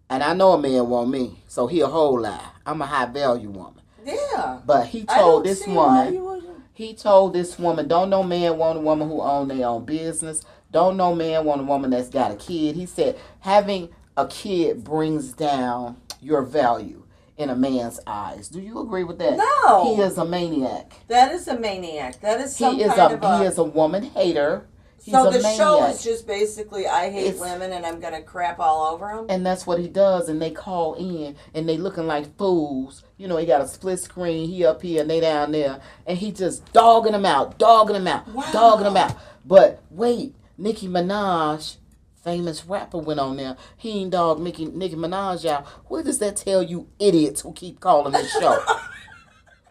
[SPEAKER 1] and I know a man want me, so he a whole lie. I'm a high-value woman.
[SPEAKER 2] Yeah.
[SPEAKER 1] But he told this woman, don't no man want a woman who own their own business. Don't no man want a woman that's got a kid. He said having a kid brings down your value in a man's eyes. Do you agree with that?
[SPEAKER 2] No.
[SPEAKER 1] He is a maniac.
[SPEAKER 2] That is a maniac. That is some
[SPEAKER 1] He is a woman hater.
[SPEAKER 2] So the show is just basically, I hate women and I'm going to crap all over them?
[SPEAKER 1] And that's what he does, and they call in, and they looking like fools. You know, he got a split screen, he up here and they down there, and he just dogging them out. But wait, Nicki Minaj, famous rapper, went on there. He ain't dogged Nicki Minaj out. What does that tell you idiots who keep calling this show?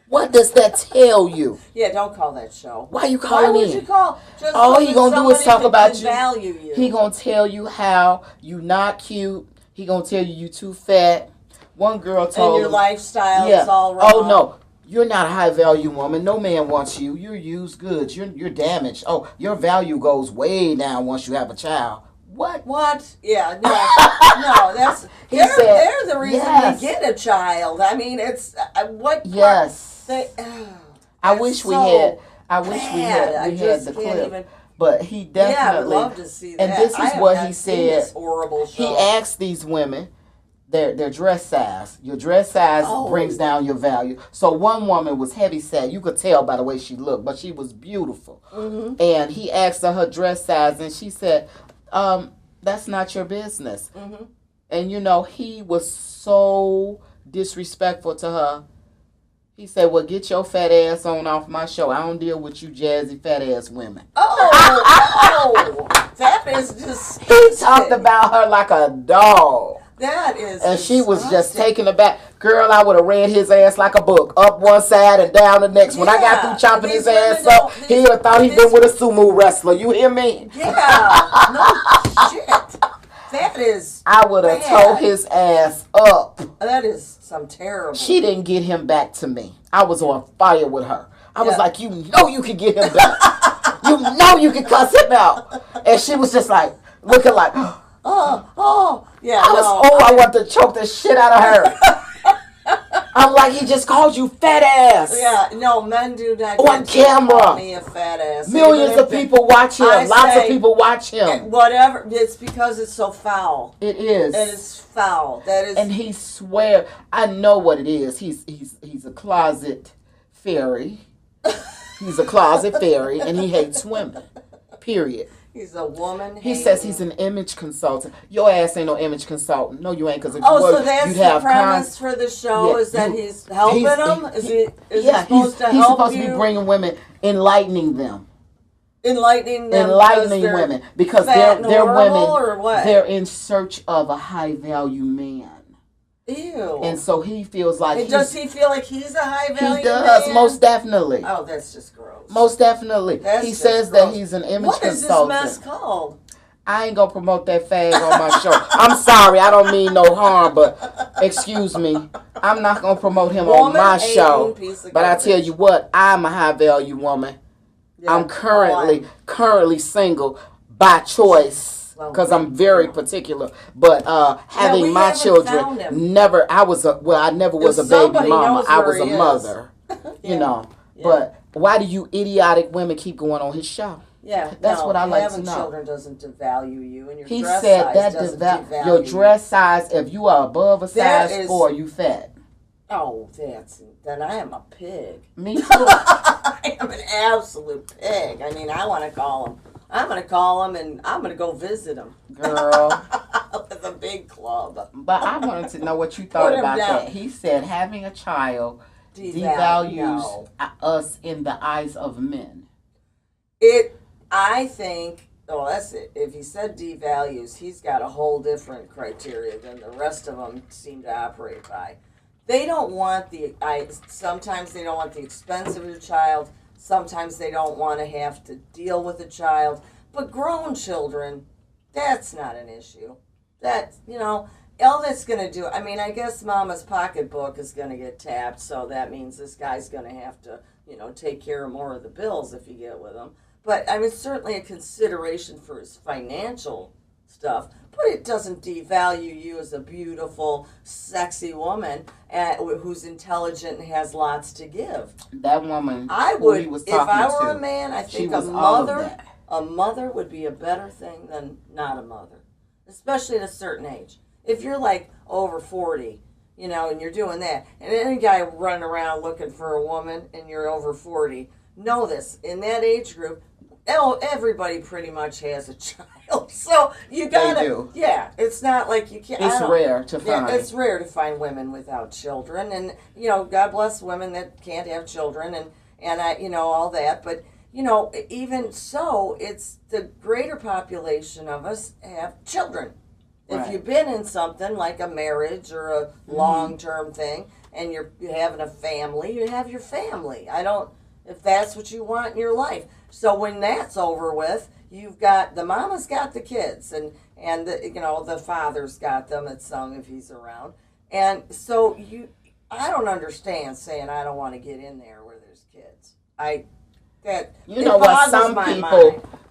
[SPEAKER 1] What does that tell you?
[SPEAKER 2] Yeah, don't call that show.
[SPEAKER 1] Why you calling in?
[SPEAKER 2] Why would you call? Just
[SPEAKER 1] all he gonna do is talk about you.
[SPEAKER 2] Value you.
[SPEAKER 1] He gonna tell you how you not cute. He gonna tell you too fat. One girl told
[SPEAKER 2] and your lifestyle
[SPEAKER 1] is
[SPEAKER 2] all wrong.
[SPEAKER 1] Oh no, you're not a high value woman. No man wants you. You're used goods. You're damaged. Oh, your value goes way down once you have a child. What?
[SPEAKER 2] Yeah, no, that's they're the reason we get a child. I mean, it's what?
[SPEAKER 1] Yes. I wish we had the clip.
[SPEAKER 2] Even,
[SPEAKER 1] but he definitely.
[SPEAKER 2] Yeah, I'd love to see that.
[SPEAKER 1] And this is what he said.
[SPEAKER 2] This horrible show.
[SPEAKER 1] He asked these women their dress size. Your dress size brings down your value. So one woman was heavy set. You could tell by the way she looked, but she was beautiful. Mm-hmm. And he asked her dress size, and she said, "That's not your business." Mm-hmm. And you know, he was so disrespectful to her. He said, "Well, get your fat ass on off my show. I don't deal with you jazzy fat ass women."
[SPEAKER 2] Oh, that is disgusting.
[SPEAKER 1] He talked about her like a dog.
[SPEAKER 2] That is
[SPEAKER 1] And she was just taken aback. Girl, I would have read his ass like a book. Up one side and down the next. When I got through chopping his ass up, he would have thought he'd been with a sumo wrestler. You hear me?
[SPEAKER 2] Yeah. No shit. That is
[SPEAKER 1] I would have tore his ass up.
[SPEAKER 2] That is some terrible.
[SPEAKER 1] She didn't get him back to me. I was on fire with her. I was like, you know you can get him back. You know you can cuss him out. And she was just like, looking like,
[SPEAKER 2] yeah.
[SPEAKER 1] I want to choke the shit out of her. I'm like, he just called you fat ass.
[SPEAKER 2] Yeah, no, men do not
[SPEAKER 1] on camera.
[SPEAKER 2] Call me a fat ass.
[SPEAKER 1] Millions of people watch him. Lots of people watch him.
[SPEAKER 2] Whatever. It's because it's so foul.
[SPEAKER 1] It is.
[SPEAKER 2] It is foul. That is.
[SPEAKER 1] And he swear, I know what it is. He's a closet fairy. He's a closet fairy, and he hates women. Period.
[SPEAKER 2] He's a woman.
[SPEAKER 1] He says he's an image consultant. Your ass ain't no image consultant. No, you ain't. Because
[SPEAKER 2] so that's the premise for the show is that he's helping them. Is he supposed to help
[SPEAKER 1] He's supposed to be bringing women, enlightening them.
[SPEAKER 2] Enlightening
[SPEAKER 1] women because they're women.
[SPEAKER 2] Or what?
[SPEAKER 1] They're in search of a high value man.
[SPEAKER 2] Ew.
[SPEAKER 1] And so he feels like
[SPEAKER 2] does he feel like he's a high value?
[SPEAKER 1] He does, man? Most definitely.
[SPEAKER 2] Oh, that's just gross.
[SPEAKER 1] Most definitely. He says that he's an image consultant.
[SPEAKER 2] What is this mess called?
[SPEAKER 1] I ain't gonna promote that fag on my show. I'm sorry, I don't mean no harm, but excuse me. I'm not gonna promote him on my show. But I tell you what, I'm a high value woman. Yeah, I'm currently single by choice. Because I'm very particular, but having my children, I never was a baby mama. I was a mother, you know. Yeah. But why do you idiotic women keep going on his show?
[SPEAKER 2] Yeah,
[SPEAKER 1] that's what I like to know.
[SPEAKER 2] Having children doesn't devalue you, and your
[SPEAKER 1] he
[SPEAKER 2] dress
[SPEAKER 1] said
[SPEAKER 2] size
[SPEAKER 1] that
[SPEAKER 2] devalue
[SPEAKER 1] your dress size. If you are above a size 4, you fat.
[SPEAKER 2] Oh, then I am a pig.
[SPEAKER 1] Me too.
[SPEAKER 2] I am an absolute pig. I mean, I want to call him. I'm going to call him and I'm going to go visit him.
[SPEAKER 1] Girl.
[SPEAKER 2] With a big club.
[SPEAKER 1] But I wanted to know what you thought about that. He said having a child devalues us in the eyes of men.
[SPEAKER 2] I think, that's it. If he said devalues, he's got a whole different criteria than the rest of them seem to operate by. They don't want sometimes they don't want the expense of your child. Sometimes they don't want to have to deal with a child. But grown children, that's not an issue. That, all that's going to do, I guess mama's pocketbook is going to get tapped, so that means this guy's going to have to, take care of more of the bills if you get with him. But, it's certainly a consideration for his financial stuff. But it doesn't devalue you as a beautiful, sexy woman who's intelligent and has lots to give.
[SPEAKER 1] That woman,
[SPEAKER 2] I would, if I were a man, I think a mother would be a better thing than not a mother, especially at a certain age. If you're like over 40, and you're doing that, and any guy running around looking for a woman and you're over 40, know this: in that age group, everybody pretty much has a child, so you gotta.
[SPEAKER 1] They do.
[SPEAKER 2] Yeah, it's not like you can't.
[SPEAKER 1] It's rare to find.
[SPEAKER 2] Yeah, it's rare to find women without children, and God bless women that can't have children, and I, all that. But even so, it's the greater population of us have children. If
[SPEAKER 1] Right.
[SPEAKER 2] you've been in something like a marriage or a long-term thing, and you're having a family, you have your family. If that's what you want in your life. So when that's over with, you've got the mama's got the kids, and the father's got them at some if he's around, and so I don't understand saying I don't want to get in there where there's kids.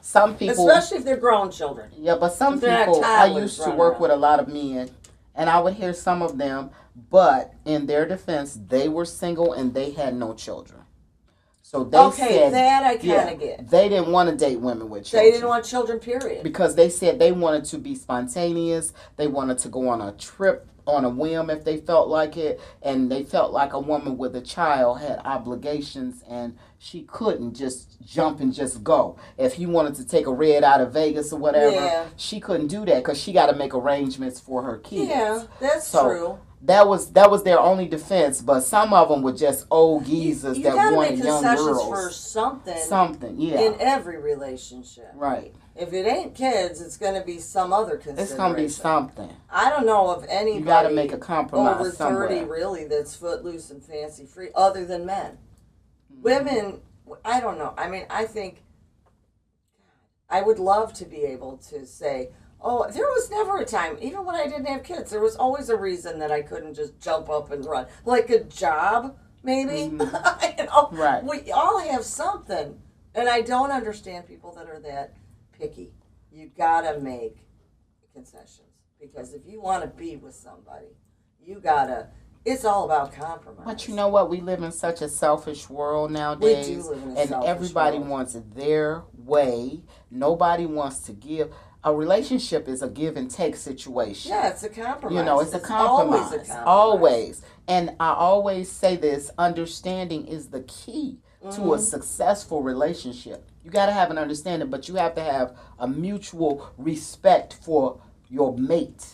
[SPEAKER 1] Some people,
[SPEAKER 2] especially if they're grown children.
[SPEAKER 1] Yeah, but some people, I used to work with a lot of men, and I would hear some of them, but in their defense, they were single and they had no children. So they said
[SPEAKER 2] that I kind of get.
[SPEAKER 1] They didn't want to date women with children.
[SPEAKER 2] They didn't want children, period.
[SPEAKER 1] Because they said they wanted to be spontaneous. They wanted to go on a trip on a whim if they felt like it, and they felt like a woman with a child had obligations and she couldn't just jump and just go. If he wanted to take a red out of Vegas or whatever, she couldn't do that because she got to make arrangements for her kids.
[SPEAKER 2] Yeah, that's true.
[SPEAKER 1] That was their only defense, but some of them were just old geezers that wanted young girls.
[SPEAKER 2] You gotta make concessions for something.
[SPEAKER 1] Something, yeah.
[SPEAKER 2] In every relationship.
[SPEAKER 1] Right.
[SPEAKER 2] If it ain't kids, it's going to be some other consideration.
[SPEAKER 1] It's going to be something.
[SPEAKER 2] I don't know of anybody
[SPEAKER 1] you got to make a compromise
[SPEAKER 2] over 30
[SPEAKER 1] somewhere.
[SPEAKER 2] Really that's footloose and fancy free other than men. Women, I don't know. I mean, I think I would love to be able to say, oh, there was never a time, even when I didn't have kids, there was always a reason that I couldn't just jump up and run. Like a job, maybe.
[SPEAKER 1] Right.
[SPEAKER 2] We all have something. And I don't understand people that are that picky. You gotta make concessions. Because if you want to be with somebody, it's all about compromise.
[SPEAKER 1] But you know what? We live in such a selfish world nowadays.
[SPEAKER 2] We do live in a
[SPEAKER 1] and
[SPEAKER 2] selfish
[SPEAKER 1] everybody
[SPEAKER 2] world.
[SPEAKER 1] wants it their way. Nobody wants to give. A relationship is a give and take situation.
[SPEAKER 2] Yeah, it's a compromise.
[SPEAKER 1] It's a compromise.
[SPEAKER 2] Always a compromise.
[SPEAKER 1] Always. And I always say this, understanding is the key to a successful relationship. You got to have an understanding, but you have to have a mutual respect for your mate.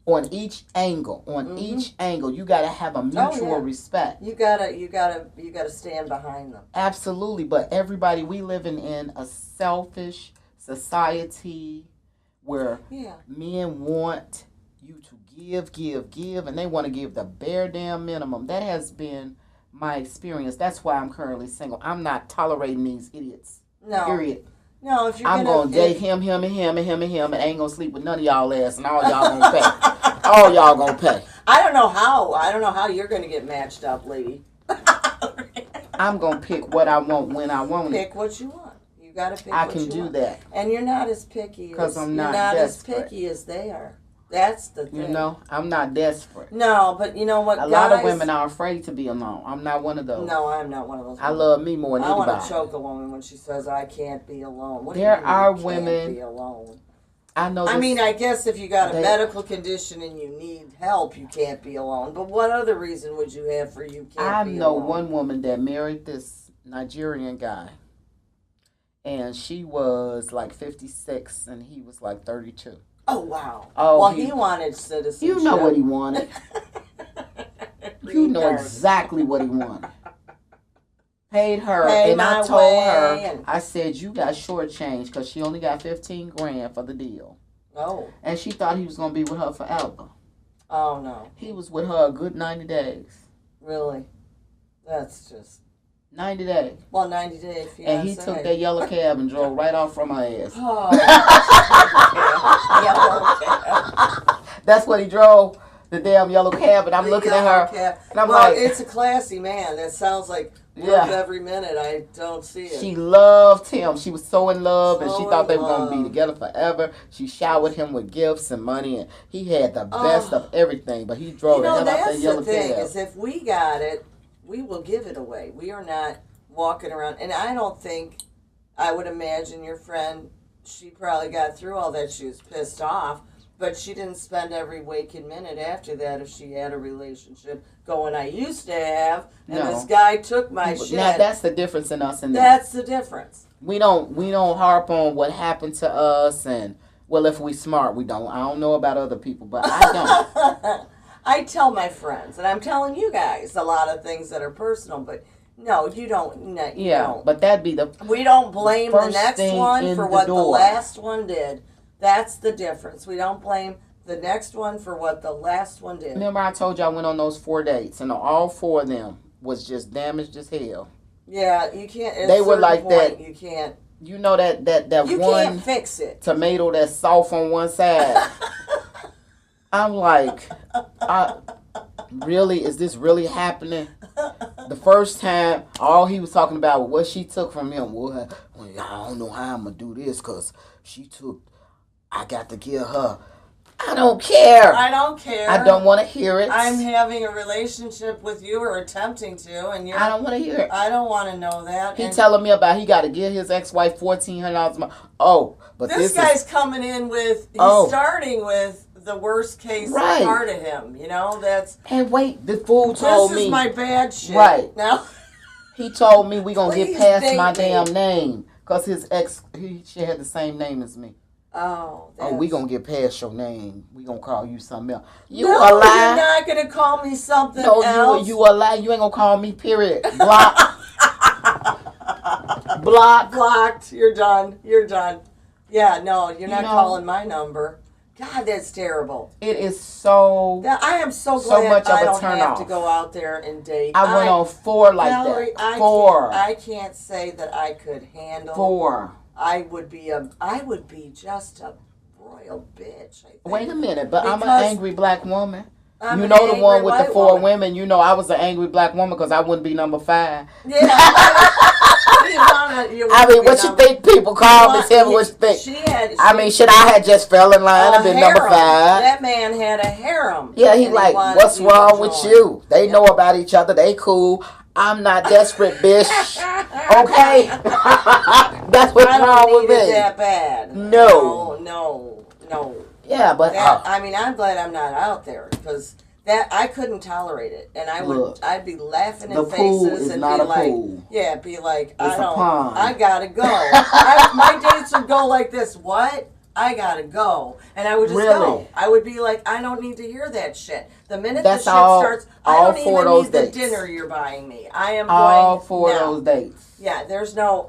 [SPEAKER 1] On each angle. Each angle, you got to have a mutual respect.
[SPEAKER 2] You gotta stand behind them.
[SPEAKER 1] Absolutely, but everybody, we living in a selfish society where men want you to give, and they want to give the bare damn minimum. That has been my experience. That's why I'm currently single. I'm not tolerating these idiots.
[SPEAKER 2] No.
[SPEAKER 1] Period.
[SPEAKER 2] No, if you're
[SPEAKER 1] I'm gonna date him, and ain't gonna sleep with none of y'all ass, and all y'all gonna pay. All y'all gonna pay.
[SPEAKER 2] I don't know how you're gonna get matched up, lady.
[SPEAKER 1] I'm gonna pick what I want when I want it.
[SPEAKER 2] Pick what you want. You gotta pick
[SPEAKER 1] I
[SPEAKER 2] what you
[SPEAKER 1] can do
[SPEAKER 2] want.
[SPEAKER 1] that.
[SPEAKER 2] And you're not as picky
[SPEAKER 1] because I'm not
[SPEAKER 2] as picky as they are. That's the thing.
[SPEAKER 1] I'm not desperate.
[SPEAKER 2] No, but you know what?
[SPEAKER 1] A lot of women are afraid to be alone. I'm not one of those.
[SPEAKER 2] No, I'm not one of those women.
[SPEAKER 1] I love me more than anybody.
[SPEAKER 2] I want to choke a woman when she says, I can't be alone. What
[SPEAKER 1] there
[SPEAKER 2] do you mean
[SPEAKER 1] are
[SPEAKER 2] you
[SPEAKER 1] women.
[SPEAKER 2] Can't be alone?
[SPEAKER 1] I know.
[SPEAKER 2] I mean, I guess if you got a medical condition and you need help, you can't be alone. But what other reason would you have for you can't be alone? I know
[SPEAKER 1] one woman that married this Nigerian guy. And she was like 56 and he was like 32.
[SPEAKER 2] Oh, wow.
[SPEAKER 1] Oh,
[SPEAKER 2] well, he wanted citizenship.
[SPEAKER 1] You know what he wanted. You know exactly what he wanted. Paid her, and I told her, I said, you got shortchanged because she only got $15,000 for the deal.
[SPEAKER 2] Oh.
[SPEAKER 1] And she thought he was going to be with her forever.
[SPEAKER 2] Oh, no.
[SPEAKER 1] He was with her a good 90 days.
[SPEAKER 2] Really? That's just...
[SPEAKER 1] 90 days.
[SPEAKER 2] Well, 90 days.
[SPEAKER 1] And he took that yellow cab and drove right off from her ass.
[SPEAKER 2] Oh. Yellow cab.
[SPEAKER 1] That's what he drove, the damn yellow cab. And I'm looking at her.
[SPEAKER 2] Cab.
[SPEAKER 1] And I'm like,
[SPEAKER 2] it's a classy man. That sounds like worth every minute. I don't see it.
[SPEAKER 1] She loved him. She was so in love, and she thought they were going to be together forever. She showered him with gifts and money, and he had the best of everything. But he drove the hell out that yellow cab.
[SPEAKER 2] That's the thing, is if we got it, we will give it away. We are not walking around. And I don't think, I would imagine your friend, she probably got through all that. She was pissed off. But she didn't spend every waking minute after that if she had a relationship going, I used to have, and this guy took my shit.
[SPEAKER 1] Now that's the difference in us and them.
[SPEAKER 2] That's the difference.
[SPEAKER 1] We don't harp on what happened to us, and well, if we smart, we don't. I don't know about other people, but I don't.
[SPEAKER 2] I tell my friends, and I'm telling you guys a lot of things that are personal, but no, you don't. No, you don't.
[SPEAKER 1] But that'd be the
[SPEAKER 2] we don't blame the next one for what the last one did. That's the difference. We don't blame the next one for what the last one did.
[SPEAKER 1] Remember I told you I went on those 4 dates, and all 4 of them was just damaged as hell.
[SPEAKER 2] Yeah, you can't.
[SPEAKER 1] They were like that.
[SPEAKER 2] You can't.
[SPEAKER 1] You know that
[SPEAKER 2] you
[SPEAKER 1] one
[SPEAKER 2] can't fix it.
[SPEAKER 1] Tomato that's soft on one side. I'm like, really? Is this really happening? The first time, all he was talking about was what she took from him. Well, I don't know how I'm going to do this because she took, I got to give her. I don't care.
[SPEAKER 2] I don't care.
[SPEAKER 1] I don't want to hear it.
[SPEAKER 2] I'm having a relationship with you or attempting to, and
[SPEAKER 1] I don't want to hear it.
[SPEAKER 2] I don't want to know that.
[SPEAKER 1] He telling me about he got to give his ex-wife $1,400 a month. Oh, but
[SPEAKER 2] this guy's coming in with, he's starting with the worst case part of him. You know, that's...
[SPEAKER 1] And wait, the fool told me...
[SPEAKER 2] This is my bad shit.
[SPEAKER 1] Right.
[SPEAKER 2] Now...
[SPEAKER 1] He told me we going to get past my damn name. Because his ex, she had the same name as me.
[SPEAKER 2] Oh,
[SPEAKER 1] we gonna get past your name. We gonna call you something else.
[SPEAKER 2] You a lie. You're not gonna call me something else.
[SPEAKER 1] No, you a lie. You ain't gonna call me. Period. Block. Block.
[SPEAKER 2] Blocked. You're done. You're done. Yeah, no, you're not calling my number. God, that's terrible.
[SPEAKER 1] It is so.
[SPEAKER 2] I am so glad
[SPEAKER 1] much of
[SPEAKER 2] I
[SPEAKER 1] a
[SPEAKER 2] don't
[SPEAKER 1] turn
[SPEAKER 2] have
[SPEAKER 1] off
[SPEAKER 2] to go out there and date.
[SPEAKER 1] I went on 4 like
[SPEAKER 2] Valerie,
[SPEAKER 1] that. 4.
[SPEAKER 2] I can't say that I could handle
[SPEAKER 1] 4.
[SPEAKER 2] I would be just a royal bitch. I think.
[SPEAKER 1] Wait a minute, but I'm an angry black woman.
[SPEAKER 2] I'm
[SPEAKER 1] you know the one with the 4
[SPEAKER 2] woman.
[SPEAKER 1] women. You know I was an angry black woman because I wouldn't be number 5.
[SPEAKER 2] Yeah.
[SPEAKER 1] I mean, what you think people call me? Tell me what you think. Shit, I had just fell in line and been number 5.
[SPEAKER 2] That man had a harem.
[SPEAKER 1] Yeah, he like, what's wrong with you? They know about each other. They cool. I'm not desperate, bitch. Okay? That's what's wrong with me.
[SPEAKER 2] I don't need it that bad.
[SPEAKER 1] No. Yeah, but...
[SPEAKER 2] I'm glad I'm not out there because... That I couldn't tolerate it, and I'd be laughing in faces and be like, I gotta go. My dates would go like this. What? I gotta go, and I would just go. I would be like, I don't need to hear that shit. The minute the shit starts, I don't even need the dinner you're buying me. I am
[SPEAKER 1] all
[SPEAKER 2] going
[SPEAKER 1] 4 of those dates.
[SPEAKER 2] Yeah,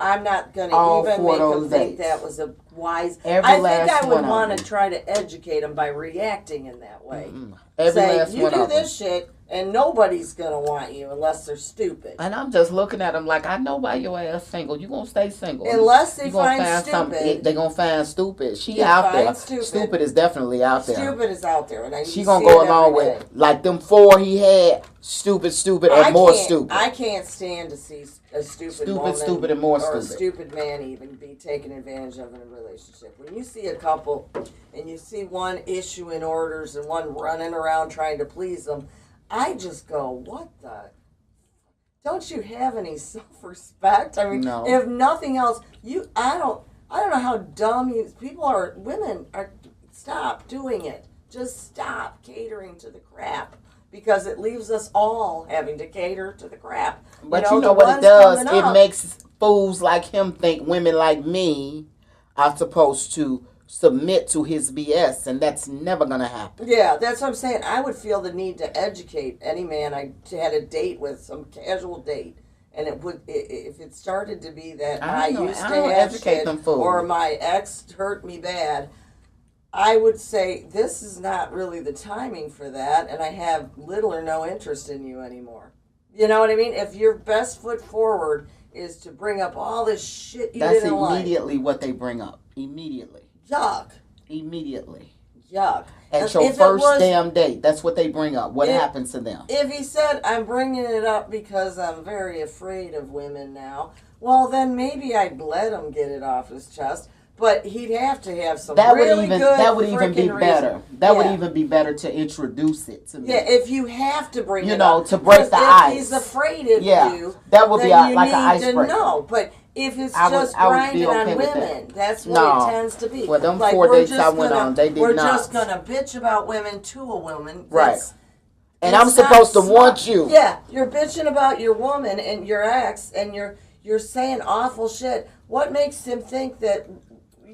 [SPEAKER 2] I'm not gonna even make them think that was a wise. I think I would want to try to educate them by reacting in that way. Say, you do this shit, and nobody's going to want you unless they're stupid.
[SPEAKER 1] And I'm just looking at them like, I know why your ass single. You going to stay single.
[SPEAKER 2] Unless they find stupid.
[SPEAKER 1] They going to find stupid. She out there. Stupid is definitely out there.
[SPEAKER 2] Stupid is out there. And
[SPEAKER 1] she going to go along with, like them 4 he had, stupid, and more stupid.
[SPEAKER 2] I can't stand to see a stupid woman
[SPEAKER 1] and more stupid.
[SPEAKER 2] Or a stupid man even be taken advantage of in a relationship. When you see a couple and you see one issuing orders and one running around trying to please them, I just go, what the? Don't you have any self-respect? I mean,
[SPEAKER 1] no.
[SPEAKER 2] If nothing else, I don't know how dumb women are. Stop doing it. Just stop catering to the crap. Because it leaves us all having to cater to the crap.
[SPEAKER 1] But you know what it does? It makes fools like him think women like me are supposed to submit to his BS, and that's never going to happen.
[SPEAKER 2] Yeah, that's what I'm saying. I would feel the need to educate any man I had a date with, some casual date, and if it started to be that I used to have shit, or my ex hurt me bad, I would say, this is not really the timing for that, and I have little or no interest in you anymore. You know what I mean? If your best foot forward is to bring up all this shit you didn't like.
[SPEAKER 1] That's immediately what they bring up. Immediately.
[SPEAKER 2] Yuck.
[SPEAKER 1] Immediately.
[SPEAKER 2] Yuck.
[SPEAKER 1] At your first damn date, that's what they bring up. What happens to them?
[SPEAKER 2] If he said, I'm bringing it up because I'm very afraid of women now, well, then maybe I'd let him get it off his chest. But he'd have to have some
[SPEAKER 1] that
[SPEAKER 2] really
[SPEAKER 1] would even be better. That would even be better to introduce it to me.
[SPEAKER 2] Yeah, if you have to bring it up.
[SPEAKER 1] To break the ice.
[SPEAKER 2] If he's afraid of you,
[SPEAKER 1] that would be like an icebreaker.
[SPEAKER 2] No, but if it's
[SPEAKER 1] I
[SPEAKER 2] just
[SPEAKER 1] would
[SPEAKER 2] grinding
[SPEAKER 1] be okay
[SPEAKER 2] on
[SPEAKER 1] with
[SPEAKER 2] women,
[SPEAKER 1] that.
[SPEAKER 2] that's what
[SPEAKER 1] No.
[SPEAKER 2] it tends to be.
[SPEAKER 1] Well, them
[SPEAKER 2] like,
[SPEAKER 1] 4
[SPEAKER 2] we're
[SPEAKER 1] dates I
[SPEAKER 2] just
[SPEAKER 1] went
[SPEAKER 2] gonna-
[SPEAKER 1] on, they did
[SPEAKER 2] We're
[SPEAKER 1] not.
[SPEAKER 2] just gonna bitch about women to a woman.
[SPEAKER 1] Right.
[SPEAKER 2] That's-
[SPEAKER 1] And I'm
[SPEAKER 2] it's not
[SPEAKER 1] supposed to
[SPEAKER 2] smart.
[SPEAKER 1] want you.
[SPEAKER 2] Yeah, you're bitching about your woman and your ex, and you're saying awful shit. What makes him think that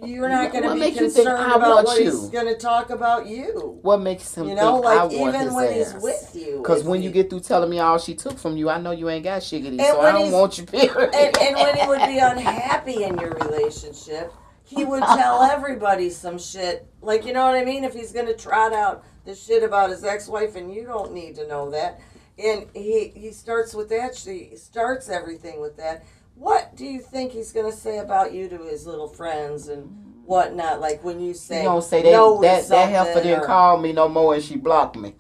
[SPEAKER 2] you're not going to
[SPEAKER 1] What
[SPEAKER 2] be
[SPEAKER 1] makes you think
[SPEAKER 2] concerned
[SPEAKER 1] I
[SPEAKER 2] about
[SPEAKER 1] want
[SPEAKER 2] what
[SPEAKER 1] you?
[SPEAKER 2] he's going to talk about you?
[SPEAKER 1] What makes him
[SPEAKER 2] You know,
[SPEAKER 1] think
[SPEAKER 2] like
[SPEAKER 1] I want
[SPEAKER 2] even
[SPEAKER 1] his
[SPEAKER 2] when
[SPEAKER 1] ass?
[SPEAKER 2] he's with you.
[SPEAKER 1] Because
[SPEAKER 2] if
[SPEAKER 1] when
[SPEAKER 2] he-
[SPEAKER 1] you get through telling me all she took from you, I know you ain't got shiggity,
[SPEAKER 2] And
[SPEAKER 1] so
[SPEAKER 2] when
[SPEAKER 1] I don't
[SPEAKER 2] he's-
[SPEAKER 1] want you, period.
[SPEAKER 2] and when he would be unhappy in your relationship, he would tell everybody some shit. Like, you know what I mean? If he's going to trot out the shit about his ex-wife, and you don't need to know that. And he starts with that. He starts everything with that. What do you think he's going to say about you to his little friends and whatnot? Like when you say,
[SPEAKER 1] You don't say that
[SPEAKER 2] no to
[SPEAKER 1] that heifer
[SPEAKER 2] something,
[SPEAKER 1] didn't
[SPEAKER 2] or-
[SPEAKER 1] call me no more and she blocked me.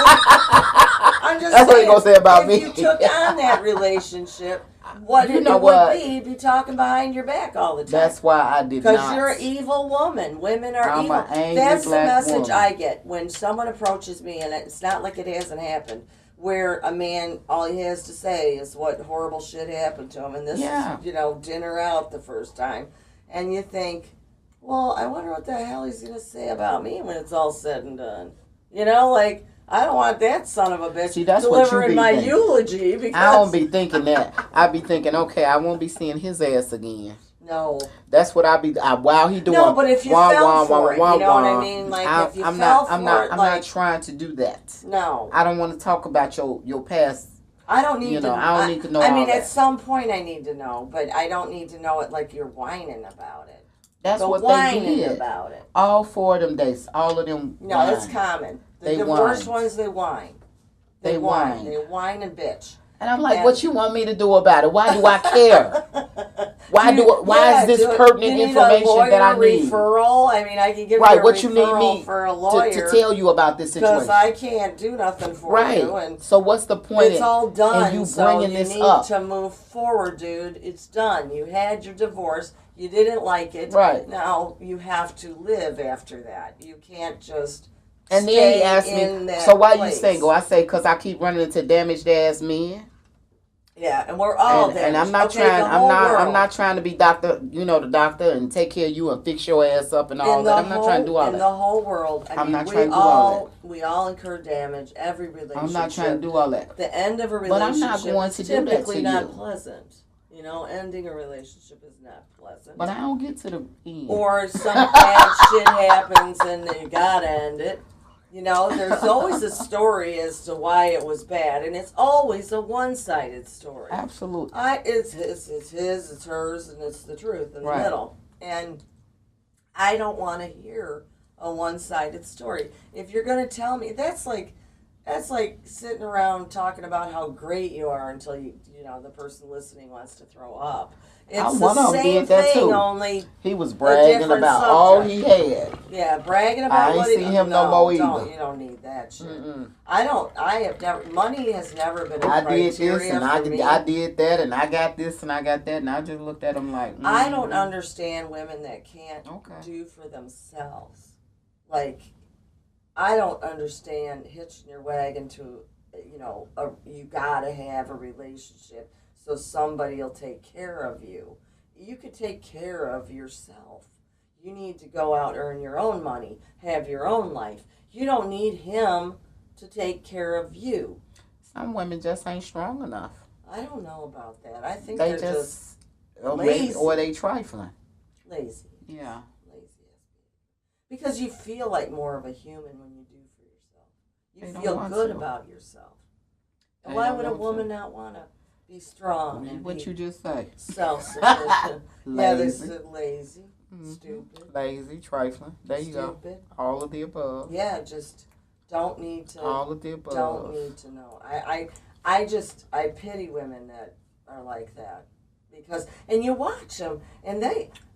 [SPEAKER 2] I'm just
[SPEAKER 1] That's what
[SPEAKER 2] saying,
[SPEAKER 1] he gonna say about
[SPEAKER 2] if
[SPEAKER 1] me.
[SPEAKER 2] you took on that relationship, what
[SPEAKER 1] You
[SPEAKER 2] it
[SPEAKER 1] know
[SPEAKER 2] would
[SPEAKER 1] what?
[SPEAKER 2] be, you'd be talking behind your back all the time.
[SPEAKER 1] That's why I did not.
[SPEAKER 2] Because you're an evil woman. Women are
[SPEAKER 1] I'm
[SPEAKER 2] evil.
[SPEAKER 1] an angry
[SPEAKER 2] That's the
[SPEAKER 1] black
[SPEAKER 2] message
[SPEAKER 1] woman.
[SPEAKER 2] I get when someone approaches me, and it's not like it hasn't happened, where a man, all he has to say is what horrible shit happened to him. And this
[SPEAKER 1] Yeah.
[SPEAKER 2] is, dinner out the first time. And you think, well, I wonder what the hell he's going to say about me when it's all said and done. I don't want that son of a bitch
[SPEAKER 1] See, that's what you
[SPEAKER 2] delivering
[SPEAKER 1] be
[SPEAKER 2] my
[SPEAKER 1] thinking.
[SPEAKER 2] eulogy. Because
[SPEAKER 1] I don't be thinking that. I be thinking, okay, I won't be seeing his ass again.
[SPEAKER 2] No.
[SPEAKER 1] That's what I be. While he doing.
[SPEAKER 2] No, but if you fell for it, you know what I mean? Like, if you fell for it,
[SPEAKER 1] I'm
[SPEAKER 2] like-
[SPEAKER 1] not trying to do that.
[SPEAKER 2] No.
[SPEAKER 1] I don't want to talk about your past.
[SPEAKER 2] I don't need to.
[SPEAKER 1] I don't need to know.
[SPEAKER 2] I
[SPEAKER 1] all
[SPEAKER 2] mean,
[SPEAKER 1] that.
[SPEAKER 2] at some point, I need to know, but I don't need to know it like you're whining about it.
[SPEAKER 1] That's
[SPEAKER 2] Go
[SPEAKER 1] what they
[SPEAKER 2] whining
[SPEAKER 1] did.
[SPEAKER 2] about it.
[SPEAKER 1] All 4 of them days, all of them.
[SPEAKER 2] No,
[SPEAKER 1] whine.
[SPEAKER 2] that's common. The
[SPEAKER 1] They
[SPEAKER 2] divorced
[SPEAKER 1] whine.
[SPEAKER 2] ones, they whine.
[SPEAKER 1] They whine.
[SPEAKER 2] They whine and bitch.
[SPEAKER 1] And I'm like,
[SPEAKER 2] And-
[SPEAKER 1] what you want me to do about it? Why do I care? Why
[SPEAKER 2] Yeah,
[SPEAKER 1] is this
[SPEAKER 2] do it.
[SPEAKER 1] pertinent
[SPEAKER 2] You need
[SPEAKER 1] information
[SPEAKER 2] a lawyer
[SPEAKER 1] that I need?
[SPEAKER 2] referral. I mean, I can give
[SPEAKER 1] Right,
[SPEAKER 2] you a
[SPEAKER 1] what you need
[SPEAKER 2] referral
[SPEAKER 1] me
[SPEAKER 2] for a lawyer
[SPEAKER 1] to tell you about this
[SPEAKER 2] because
[SPEAKER 1] situation.
[SPEAKER 2] I can't do nothing for
[SPEAKER 1] Right.
[SPEAKER 2] you. And
[SPEAKER 1] So what's the point?
[SPEAKER 2] it's all done.
[SPEAKER 1] And you
[SPEAKER 2] so
[SPEAKER 1] bringing
[SPEAKER 2] you
[SPEAKER 1] this
[SPEAKER 2] need
[SPEAKER 1] up.
[SPEAKER 2] to move forward, dude. It's done. You had your divorce. You didn't like it.
[SPEAKER 1] Right.
[SPEAKER 2] Now you have to live after that. You can't just
[SPEAKER 1] And
[SPEAKER 2] stay
[SPEAKER 1] then he asked
[SPEAKER 2] in
[SPEAKER 1] me,
[SPEAKER 2] that
[SPEAKER 1] so why
[SPEAKER 2] place.
[SPEAKER 1] you single? I say, because I keep running into damaged ass men.
[SPEAKER 2] Yeah, and we're all
[SPEAKER 1] And I'm not
[SPEAKER 2] okay,
[SPEAKER 1] trying.
[SPEAKER 2] the whole
[SPEAKER 1] I'm
[SPEAKER 2] world.
[SPEAKER 1] not trying to be doctor. The doctor and take care of you and fix your ass up and all
[SPEAKER 2] In
[SPEAKER 1] that.
[SPEAKER 2] the
[SPEAKER 1] I'm not trying to do all
[SPEAKER 2] in
[SPEAKER 1] that.
[SPEAKER 2] the whole world.
[SPEAKER 1] I'm not
[SPEAKER 2] we
[SPEAKER 1] trying to do all
[SPEAKER 2] We all incur damage. Every relationship.
[SPEAKER 1] I'm not trying to do all that.
[SPEAKER 2] The end of a
[SPEAKER 1] But I'm
[SPEAKER 2] relationship
[SPEAKER 1] not going to
[SPEAKER 2] is
[SPEAKER 1] do that
[SPEAKER 2] typically
[SPEAKER 1] to
[SPEAKER 2] not
[SPEAKER 1] you.
[SPEAKER 2] pleasant. Ending a relationship is not pleasant.
[SPEAKER 1] But I don't get to the end.
[SPEAKER 2] Or some bad shit happens and you gotta end it. There's always a story as to why it was bad, and it's always a one-sided story.
[SPEAKER 1] Absolutely.
[SPEAKER 2] It's his, it's hers, and it's the truth in the
[SPEAKER 1] Right.
[SPEAKER 2] middle. And I don't want to hear a one-sided story. If you're going to tell me, that's like sitting around talking about how great you are until the person listening wants to throw up. It's
[SPEAKER 1] one
[SPEAKER 2] the
[SPEAKER 1] of them
[SPEAKER 2] same
[SPEAKER 1] did that
[SPEAKER 2] thing,
[SPEAKER 1] too.
[SPEAKER 2] only
[SPEAKER 1] He was bragging
[SPEAKER 2] different
[SPEAKER 1] about all
[SPEAKER 2] subject.
[SPEAKER 1] he had.
[SPEAKER 2] yeah, bragging about
[SPEAKER 1] I
[SPEAKER 2] what
[SPEAKER 1] ain't see him no more either.
[SPEAKER 2] You don't need that shit.
[SPEAKER 1] Mm-mm.
[SPEAKER 2] I have never. Money has never been a
[SPEAKER 1] I did
[SPEAKER 2] criteria
[SPEAKER 1] this and
[SPEAKER 2] for me.
[SPEAKER 1] I did that and I got this and I got that and I just looked at him like.
[SPEAKER 2] I don't understand women that can't
[SPEAKER 1] Okay.
[SPEAKER 2] do for themselves. Like, I don't understand hitching your wagon to, you gotta have a relationship so somebody will take care of you. You could take care of yourself. You need to go out, earn your own money, have your own life. You don't need him to take care of you.
[SPEAKER 1] Some women just ain't strong enough.
[SPEAKER 2] I don't know about that. I think
[SPEAKER 1] They
[SPEAKER 2] they're just
[SPEAKER 1] lazy
[SPEAKER 2] lazy.
[SPEAKER 1] or they trifling.
[SPEAKER 2] lazy.
[SPEAKER 1] Yeah.
[SPEAKER 2] Lazy. Because you feel like more of a human when you do for yourself.
[SPEAKER 1] They
[SPEAKER 2] You
[SPEAKER 1] don't
[SPEAKER 2] feel
[SPEAKER 1] want
[SPEAKER 2] good
[SPEAKER 1] to.
[SPEAKER 2] about yourself. And
[SPEAKER 1] They
[SPEAKER 2] why
[SPEAKER 1] don't
[SPEAKER 2] would a
[SPEAKER 1] want to.
[SPEAKER 2] woman not want to be strong and
[SPEAKER 1] What
[SPEAKER 2] be
[SPEAKER 1] you just say?
[SPEAKER 2] self-sufficient? Yeah, they
[SPEAKER 1] Lazy.
[SPEAKER 2] said lazy,
[SPEAKER 1] Mhm.
[SPEAKER 2] stupid,
[SPEAKER 1] Lazy, trifling. There you go.
[SPEAKER 2] stupid.
[SPEAKER 1] All of the above.
[SPEAKER 2] Yeah, just don't need to.
[SPEAKER 1] All of the above.
[SPEAKER 2] Don't need to know. I pity women that are like that and you watch them and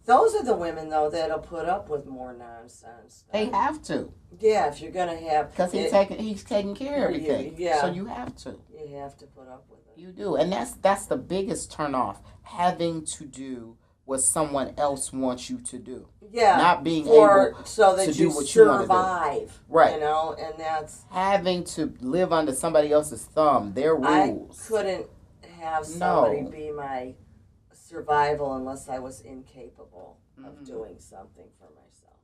[SPEAKER 2] those are the women though that'll put up with more nonsense.
[SPEAKER 1] They have to.
[SPEAKER 2] Yeah, if you're gonna have
[SPEAKER 1] Because he's taking care of everything.
[SPEAKER 2] Yeah.
[SPEAKER 1] So you have to.
[SPEAKER 2] you have to put up with it.
[SPEAKER 1] You do. And that's the biggest turnoff. Having to do what someone else wants you to do.
[SPEAKER 2] Yeah,
[SPEAKER 1] Not being able
[SPEAKER 2] so that
[SPEAKER 1] to
[SPEAKER 2] you
[SPEAKER 1] do what you want to do.
[SPEAKER 2] survive.
[SPEAKER 1] Right.
[SPEAKER 2] And that's
[SPEAKER 1] Having to live under somebody else's thumb, their rules.
[SPEAKER 2] I couldn't have somebody
[SPEAKER 1] No.
[SPEAKER 2] be my survival unless I was incapable of doing something for myself.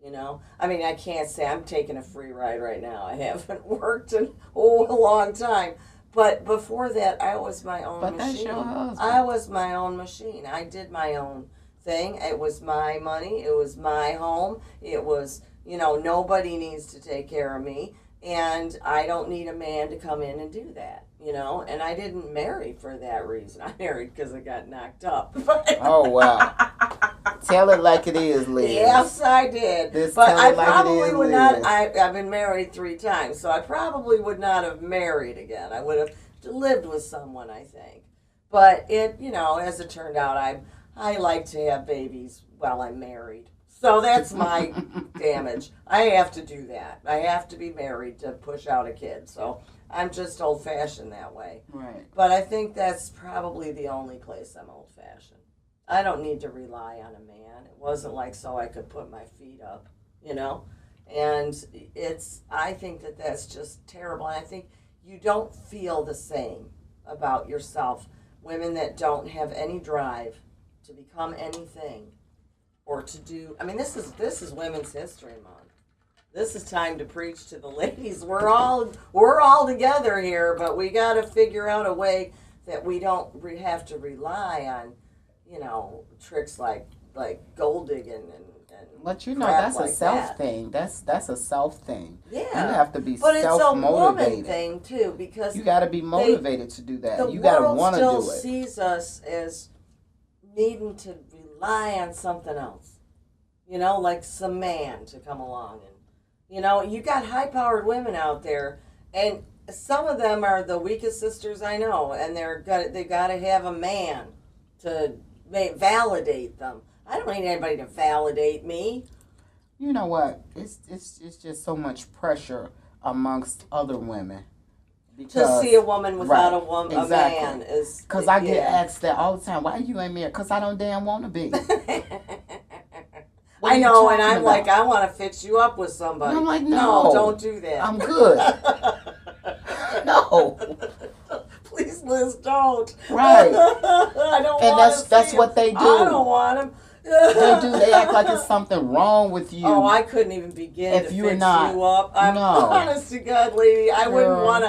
[SPEAKER 2] You know, I mean, I can't say I'm taking a free ride right now. I haven't worked in a long time. But before that, I was my own machine.
[SPEAKER 1] That's your husband.
[SPEAKER 2] I was my own machine. I did my own thing. It was my money. It was my home. It was, you know, nobody needs to take care of me. And I don't need a man to come in and do that, you know. And I didn't marry for that reason. I married because I got knocked up.
[SPEAKER 1] Oh, wow. Tell it like it is, Liz.
[SPEAKER 2] Yes, I did. But I probably would not. I've been married 3 times, so I probably would not have married again. I would have lived with someone, I think. But it, you know, as it turned out, I like to have babies while I'm married. So that's my damage. I have to do that. I have to be married to push out a kid. So I'm just old-fashioned that way.
[SPEAKER 1] Right.
[SPEAKER 2] But I think that's probably the only place I'm old-fashioned. I don't need to rely on a man. It wasn't like so I could put my feet up, you know? And I think that that's just terrible. And I think you don't feel the same about yourself. Women that don't have any drive to become anything or to do, I mean, this is Women's History Month. This is time to preach to the ladies. We're all together here, but we got to figure out a way that we don't have to rely on, you know, tricks like gold digging and
[SPEAKER 1] but you know that's like a self thing. That's a self thing.
[SPEAKER 2] Yeah,
[SPEAKER 1] you have to be
[SPEAKER 2] but
[SPEAKER 1] self motivated.
[SPEAKER 2] It's a woman thing too because
[SPEAKER 1] you got to be motivated to do that. You
[SPEAKER 2] got to
[SPEAKER 1] want to do it.
[SPEAKER 2] The world still sees us as needing to rely on something else. You know, like some man to come along and, you know, you got high-powered women out there, and some of them are the weakest sisters I know, and they got to have a man to validate them. I don't need anybody to validate me.
[SPEAKER 1] You know what? It's just so much pressure amongst other women.
[SPEAKER 2] To see a woman without
[SPEAKER 1] exactly.
[SPEAKER 2] a man is...
[SPEAKER 1] Because I get asked that all the time. Why you ain't married? Because I don't damn want to be.
[SPEAKER 2] I know, and I'm like, I want to fix you up with somebody.
[SPEAKER 1] And I'm like, no,
[SPEAKER 2] don't do that.
[SPEAKER 1] I'm good. No.
[SPEAKER 2] Please, Liz, don't.
[SPEAKER 1] Right.
[SPEAKER 2] I don't
[SPEAKER 1] and
[SPEAKER 2] want
[SPEAKER 1] that's what they do.
[SPEAKER 2] I don't want him.
[SPEAKER 1] They act like it's something wrong with you.
[SPEAKER 2] Oh, I couldn't even begin to fix you up. I'm honest to God, lady, I wouldn't want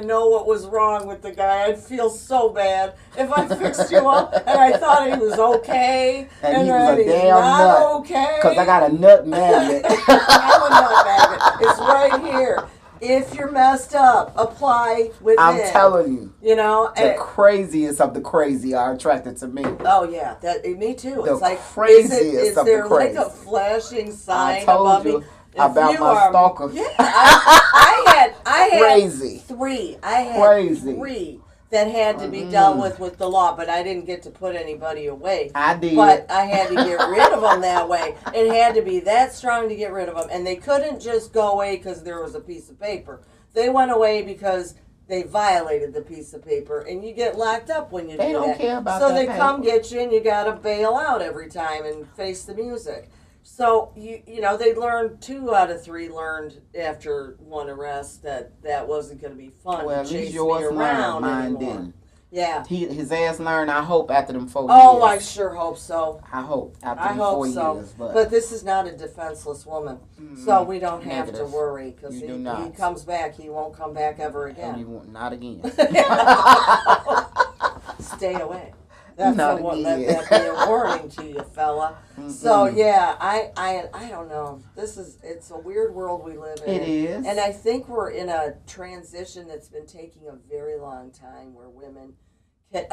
[SPEAKER 2] to know what was wrong with the guy. I'd feel so bad if I fixed you up and I thought he was okay
[SPEAKER 1] and he was a damn nut.
[SPEAKER 2] Okay.
[SPEAKER 1] Because I got a nut magnet.
[SPEAKER 2] I'm a nut magnet. It's right here. If you're messed up, apply within.
[SPEAKER 1] I'm telling you.
[SPEAKER 2] You know,
[SPEAKER 1] the craziest of the crazy are attracted to me.
[SPEAKER 2] Oh yeah, me too.
[SPEAKER 1] The
[SPEAKER 2] it's like
[SPEAKER 1] craziest of the crazy. Is
[SPEAKER 2] there like a flashing sign
[SPEAKER 1] above
[SPEAKER 2] me?
[SPEAKER 1] About my stalker.
[SPEAKER 2] Yeah, I had
[SPEAKER 1] crazy.
[SPEAKER 2] 3. I had 3 that had to be dealt with the law, but I didn't get to put anybody away.
[SPEAKER 1] I did.
[SPEAKER 2] But I had to get rid of them that way. It had to be that strong to get rid of them. And they couldn't just go away because there was a piece of paper. They went away because they violated the piece of paper. And you get locked up when you do that.
[SPEAKER 1] They don't care about
[SPEAKER 2] that.
[SPEAKER 1] So
[SPEAKER 2] they
[SPEAKER 1] paper.
[SPEAKER 2] Come get you and you got to bail out every time and face the music. So, you know, they learned 2 out of 3 learned after one arrest that wasn't going to be fun.
[SPEAKER 1] Well,
[SPEAKER 2] to chase
[SPEAKER 1] yours
[SPEAKER 2] me around
[SPEAKER 1] mine
[SPEAKER 2] anymore.
[SPEAKER 1] didn't.
[SPEAKER 2] Yeah.
[SPEAKER 1] His ass learned, I hope, after them 4 years.
[SPEAKER 2] Oh, I sure hope so.
[SPEAKER 1] I hope, after them 4 years.
[SPEAKER 2] But this is not a defenseless woman, so we don't have to worry, because he comes back, he won't come back ever again.
[SPEAKER 1] Not again.
[SPEAKER 2] Stay away. That's let that be a warning to you, fella. Mm-mm. So yeah, I don't know. It's a weird world we live in.
[SPEAKER 1] It is.
[SPEAKER 2] And I think we're in a transition that's been taking a very long time where women can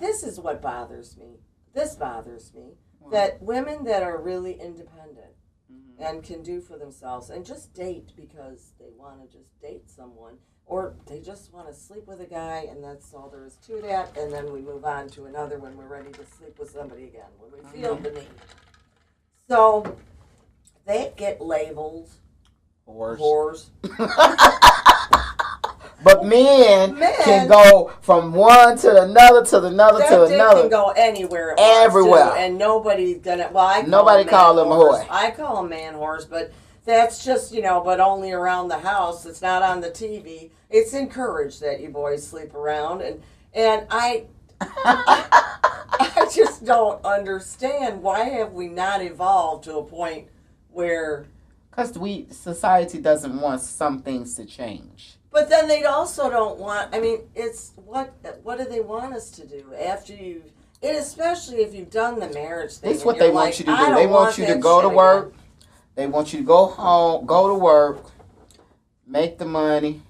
[SPEAKER 2] this is what bothers me. This bothers me. Wow. That women that are really independent and can do for themselves and just date because they want to just date someone. Or they just want to sleep with a guy, and that's all there is to that. And then we move on to another when we're ready to sleep with somebody again, when we feel the need. So they get labeled whores.
[SPEAKER 1] But men can go from one to another to another to another.
[SPEAKER 2] They can go anywhere.
[SPEAKER 1] Everywhere.
[SPEAKER 2] And nobody's gonna. Well,
[SPEAKER 1] nobody call them a whore.
[SPEAKER 2] I call them man whores, but. That's just, but only around the house. It's not on the TV. It's encouraged that you boys sleep around. And I just don't understand. Why have we not evolved to a point where...
[SPEAKER 1] Because society doesn't want some things to change.
[SPEAKER 2] But then they also don't want... I mean, it's... What do they want us to do after you've... And especially if you've done the marriage thing.
[SPEAKER 1] This is what they want you to do. They want you to
[SPEAKER 2] go
[SPEAKER 1] to work. They want you to go home, go to work, make the money,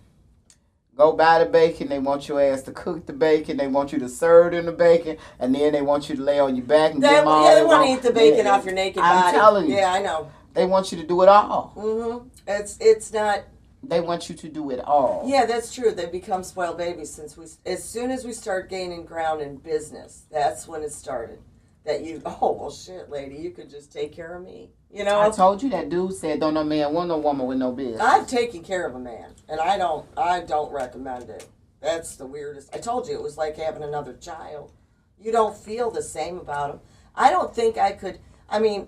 [SPEAKER 1] go buy the bacon. They want your ass to cook the bacon. They want you to serve in the bacon. And then they want you to lay on your back and get them all.
[SPEAKER 2] Yeah, they want to eat the bacon off your naked body.
[SPEAKER 1] I'm telling you.
[SPEAKER 2] Yeah, I know.
[SPEAKER 1] They want you to do it all.
[SPEAKER 2] Mm-hmm. It's not...
[SPEAKER 1] They want you to do it all.
[SPEAKER 2] Yeah, that's true. They become spoiled babies as soon as we start gaining ground in business. That's when it started. That well, shit, lady, you could just take care of me. You know.
[SPEAKER 1] I told you that dude said, "Don't no man want no woman with no business."
[SPEAKER 2] I've taken care of a man, and I don't recommend it. That's the weirdest. I told you it was like having another child. You don't feel the same about him. I don't think I could. I mean,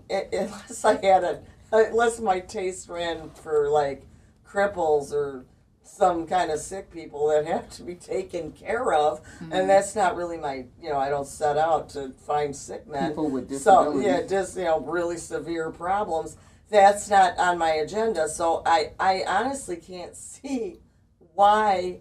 [SPEAKER 2] unless my taste ran for like cripples or some kind of sick people that have to be taken care of, and that's not really my, I don't set out to find sick men.
[SPEAKER 1] People with disabilities.
[SPEAKER 2] So, yeah, just, really severe problems. That's not on my agenda, so I honestly can't see why,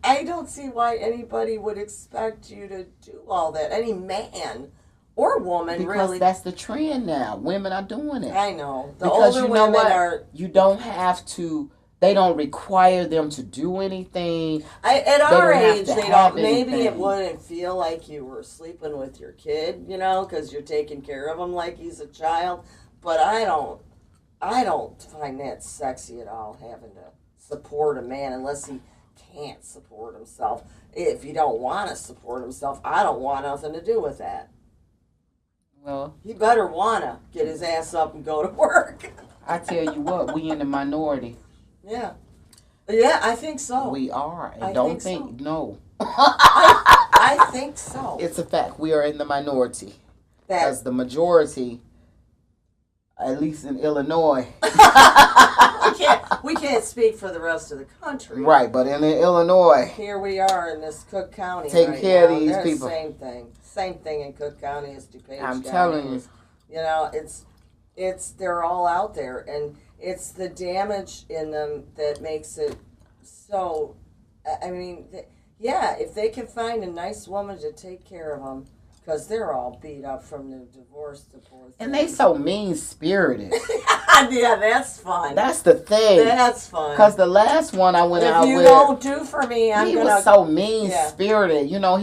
[SPEAKER 2] I don't see why anybody would expect you to do all that. Any man or woman,
[SPEAKER 1] because
[SPEAKER 2] really.
[SPEAKER 1] That's the trend now. Women are doing it.
[SPEAKER 2] I know. The
[SPEAKER 1] because
[SPEAKER 2] older
[SPEAKER 1] you know
[SPEAKER 2] women
[SPEAKER 1] what?
[SPEAKER 2] are...
[SPEAKER 1] You don't have to... They don't require them to do anything.
[SPEAKER 2] At our age, they don't.
[SPEAKER 1] Anything.
[SPEAKER 2] Maybe it wouldn't feel like you were sleeping with your kid, because you're taking care of him like he's a child. But I don't find that sexy at all, having to support a man unless he can't support himself. If he don't want to support himself, I don't want nothing to do with that.
[SPEAKER 1] Well,
[SPEAKER 2] he better wanna get his ass up and go to work.
[SPEAKER 1] I tell you what, we in the minority.
[SPEAKER 2] Yeah. Yeah, I think so.
[SPEAKER 1] We are. And
[SPEAKER 2] I
[SPEAKER 1] don't
[SPEAKER 2] think so.
[SPEAKER 1] No.
[SPEAKER 2] I think so.
[SPEAKER 1] It's a fact. We are in the minority. Because the majority, at least in Illinois.
[SPEAKER 2] we can't speak for the rest of the country.
[SPEAKER 1] Right, but in Illinois.
[SPEAKER 2] Here we are in this Cook County.
[SPEAKER 1] Taking care of these people.
[SPEAKER 2] Same thing. Same thing in Cook County as DuPage County.
[SPEAKER 1] I'm telling you.
[SPEAKER 2] It's they're all out there, and it's the damage in them that makes it so. I mean, if they can find a nice woman to take care of them, because they're all beat up from the divorce.
[SPEAKER 1] And they so mean-spirited.
[SPEAKER 2] Yeah, that's fun.
[SPEAKER 1] That's the thing.
[SPEAKER 2] That's fun.
[SPEAKER 1] Because the last one I went out with.
[SPEAKER 2] If you don't do for me,
[SPEAKER 1] he was so mean-spirited. Yeah.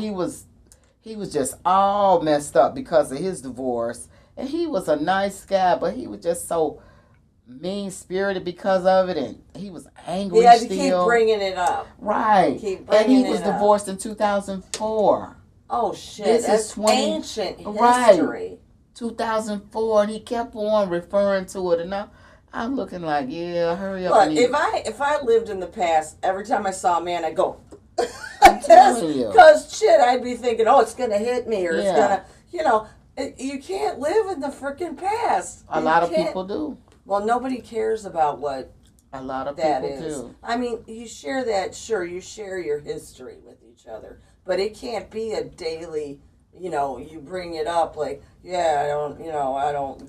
[SPEAKER 1] He was just all messed up because of his divorce. And he was a nice guy, but he was just so mean-spirited because of it. And he was angry still.
[SPEAKER 2] He had to keep bringing it up.
[SPEAKER 1] Right. And he was divorced in 2004.
[SPEAKER 2] Oh, shit.
[SPEAKER 1] That's
[SPEAKER 2] ancient history.
[SPEAKER 1] Right. 2004, and he kept on referring to it. And I'm looking like, yeah, hurry up.
[SPEAKER 2] Look, if I lived in the past, every time I saw a man, I'd go... Because shit, I'd be thinking, it's going to hit me, or it's going to, you can't live in the freaking past.
[SPEAKER 1] A lot of people do.
[SPEAKER 2] Well, nobody cares about what
[SPEAKER 1] a lot of people do.
[SPEAKER 2] I mean, you share that, sure, you share your history with each other, but it can't be a daily, you bring it up like, I don't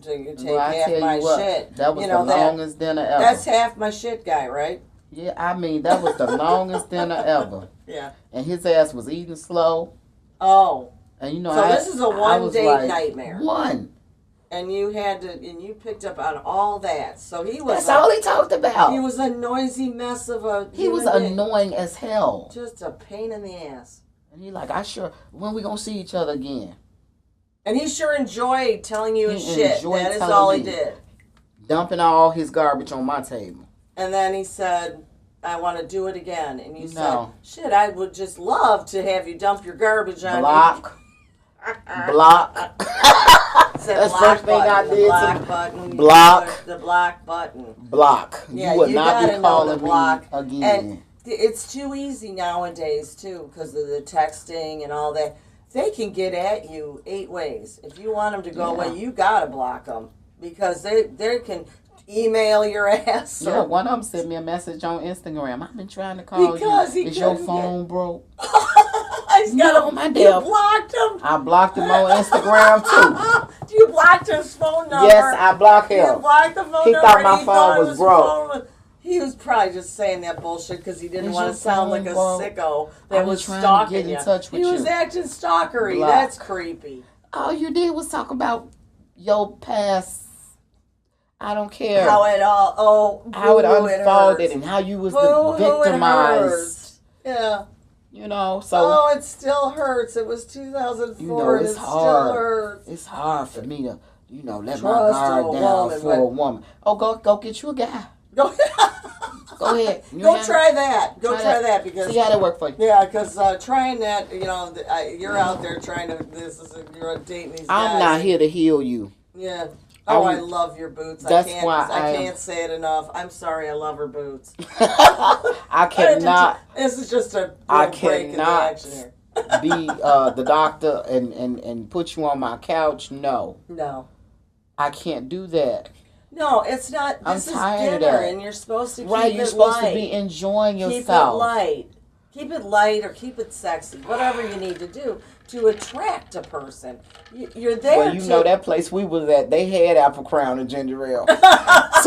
[SPEAKER 2] take half my shit.
[SPEAKER 1] That was the longest dinner ever.
[SPEAKER 2] That's half my shit guy, right?
[SPEAKER 1] Yeah, I mean, that was the longest dinner ever.
[SPEAKER 2] Yeah.
[SPEAKER 1] And his ass was eating slow.
[SPEAKER 2] Oh.
[SPEAKER 1] And
[SPEAKER 2] so this is a one-date nightmare.
[SPEAKER 1] One.
[SPEAKER 2] And you picked up on all that. So he was...
[SPEAKER 1] That's all he talked about.
[SPEAKER 2] He was a noisy mess of a...
[SPEAKER 1] He was annoying as hell.
[SPEAKER 2] Just a pain in the ass.
[SPEAKER 1] And he like, when we gonna see each other again?
[SPEAKER 2] And he sure enjoyed telling you his shit. That is all he did.
[SPEAKER 1] Dumping all his garbage on my table.
[SPEAKER 2] And then he said, I want to do it again. And you said, shit, I would just love to have you dump your garbage on me.
[SPEAKER 1] Block. That's the first thing I did.
[SPEAKER 2] Block button.
[SPEAKER 1] Block.
[SPEAKER 2] The block button.
[SPEAKER 1] Block.
[SPEAKER 2] Yeah,
[SPEAKER 1] you would not be calling me again.
[SPEAKER 2] And it's too easy nowadays, too, because of the texting and all that. They can get at you 8 ways. If you want them to go away, you got to block them. Because they can... email your ass.
[SPEAKER 1] Yeah, one of them sent me a message on Instagram. I've been trying to call you. Is your phone broke?
[SPEAKER 2] He's got him.
[SPEAKER 1] my
[SPEAKER 2] You
[SPEAKER 1] damn.
[SPEAKER 2] blocked him.
[SPEAKER 1] I blocked him on Instagram too.
[SPEAKER 2] You blocked his phone number.
[SPEAKER 1] Yes, I blocked him.
[SPEAKER 2] You blocked the phone
[SPEAKER 1] He
[SPEAKER 2] number.
[SPEAKER 1] thought my phone was broke.
[SPEAKER 2] He was probably just saying that bullshit because he didn't want to sound like a sicko
[SPEAKER 1] I
[SPEAKER 2] that
[SPEAKER 1] was
[SPEAKER 2] was
[SPEAKER 1] trying to
[SPEAKER 2] stalking
[SPEAKER 1] get in
[SPEAKER 2] you.
[SPEAKER 1] touch with
[SPEAKER 2] He was
[SPEAKER 1] you.
[SPEAKER 2] acting stalkery.
[SPEAKER 1] Block.
[SPEAKER 2] That's creepy.
[SPEAKER 1] All you did was talk about your past. I don't care.
[SPEAKER 2] How it all,
[SPEAKER 1] how it
[SPEAKER 2] boo,
[SPEAKER 1] unfolded
[SPEAKER 2] hurts.
[SPEAKER 1] and how you was
[SPEAKER 2] Boo,
[SPEAKER 1] the victimized.
[SPEAKER 2] Yeah.
[SPEAKER 1] You know, so.
[SPEAKER 2] Oh, it still hurts. It was 2004
[SPEAKER 1] You know,
[SPEAKER 2] and
[SPEAKER 1] it's
[SPEAKER 2] it
[SPEAKER 1] hard.
[SPEAKER 2] still hurts.
[SPEAKER 1] It's hard for me to, let
[SPEAKER 2] Trust
[SPEAKER 1] my guard
[SPEAKER 2] a
[SPEAKER 1] down
[SPEAKER 2] woman,
[SPEAKER 1] for a woman. Oh, go get you a guy.
[SPEAKER 2] Go
[SPEAKER 1] Go ahead.
[SPEAKER 2] Go try that. Go try that because
[SPEAKER 1] see how that work for you.
[SPEAKER 2] yeah, because trying that, you're out there trying to. You're dating these guys.
[SPEAKER 1] I'm not here to heal you.
[SPEAKER 2] Yeah. Oh, I love your boots.
[SPEAKER 1] That's
[SPEAKER 2] I
[SPEAKER 1] why
[SPEAKER 2] can't say it enough. I'm sorry. I love her boots.
[SPEAKER 1] I cannot.
[SPEAKER 2] This is just a
[SPEAKER 1] I
[SPEAKER 2] real break in the
[SPEAKER 1] cannot
[SPEAKER 2] action here.
[SPEAKER 1] be the doctor and put you on my couch. No, I can't do that.
[SPEAKER 2] No, it's not.
[SPEAKER 1] I'm
[SPEAKER 2] This is
[SPEAKER 1] tired of
[SPEAKER 2] dinner,
[SPEAKER 1] that.
[SPEAKER 2] and you're supposed to keep
[SPEAKER 1] Right,
[SPEAKER 2] it
[SPEAKER 1] you're supposed
[SPEAKER 2] light.
[SPEAKER 1] to be enjoying
[SPEAKER 2] Keep
[SPEAKER 1] yourself.
[SPEAKER 2] it light. Keep it light or keep it sexy. Whatever you need to do to attract a person. You're there.
[SPEAKER 1] Well, you know that place we was at, they had apple crown and ginger ale. So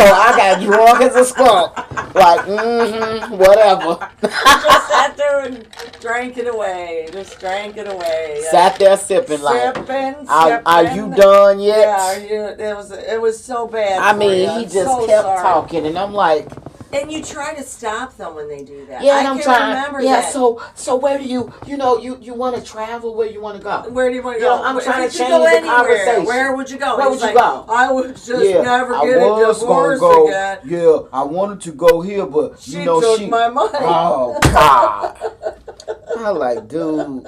[SPEAKER 1] I got drunk as a skunk. Like, whatever.
[SPEAKER 2] Just sat there and drank it away. Just drank it away.
[SPEAKER 1] Sat there sipping like,
[SPEAKER 2] sipping.
[SPEAKER 1] Are you done yet?
[SPEAKER 2] Yeah, it was so bad.
[SPEAKER 1] I
[SPEAKER 2] for
[SPEAKER 1] mean,
[SPEAKER 2] you.
[SPEAKER 1] he
[SPEAKER 2] I'm
[SPEAKER 1] just
[SPEAKER 2] so
[SPEAKER 1] kept
[SPEAKER 2] sorry.
[SPEAKER 1] talking, and I'm like,
[SPEAKER 2] And you try to stop them when they do that.
[SPEAKER 1] yeah,
[SPEAKER 2] I
[SPEAKER 1] and I'm
[SPEAKER 2] can
[SPEAKER 1] trying.
[SPEAKER 2] remember
[SPEAKER 1] Yeah,
[SPEAKER 2] that.
[SPEAKER 1] so where do you want to travel? Where you want to go?
[SPEAKER 2] Where do you want to
[SPEAKER 1] You
[SPEAKER 2] go?
[SPEAKER 1] know, I'm
[SPEAKER 2] If
[SPEAKER 1] trying
[SPEAKER 2] you
[SPEAKER 1] to
[SPEAKER 2] could
[SPEAKER 1] change
[SPEAKER 2] go
[SPEAKER 1] the
[SPEAKER 2] anywhere,
[SPEAKER 1] conversation.
[SPEAKER 2] Where would you go?
[SPEAKER 1] Where
[SPEAKER 2] He's
[SPEAKER 1] would you
[SPEAKER 2] like,
[SPEAKER 1] go?
[SPEAKER 2] I would just never get a divorce again.
[SPEAKER 1] Yeah, I wanted to go here, but
[SPEAKER 2] She took my money.
[SPEAKER 1] Oh God! I'm like, dude.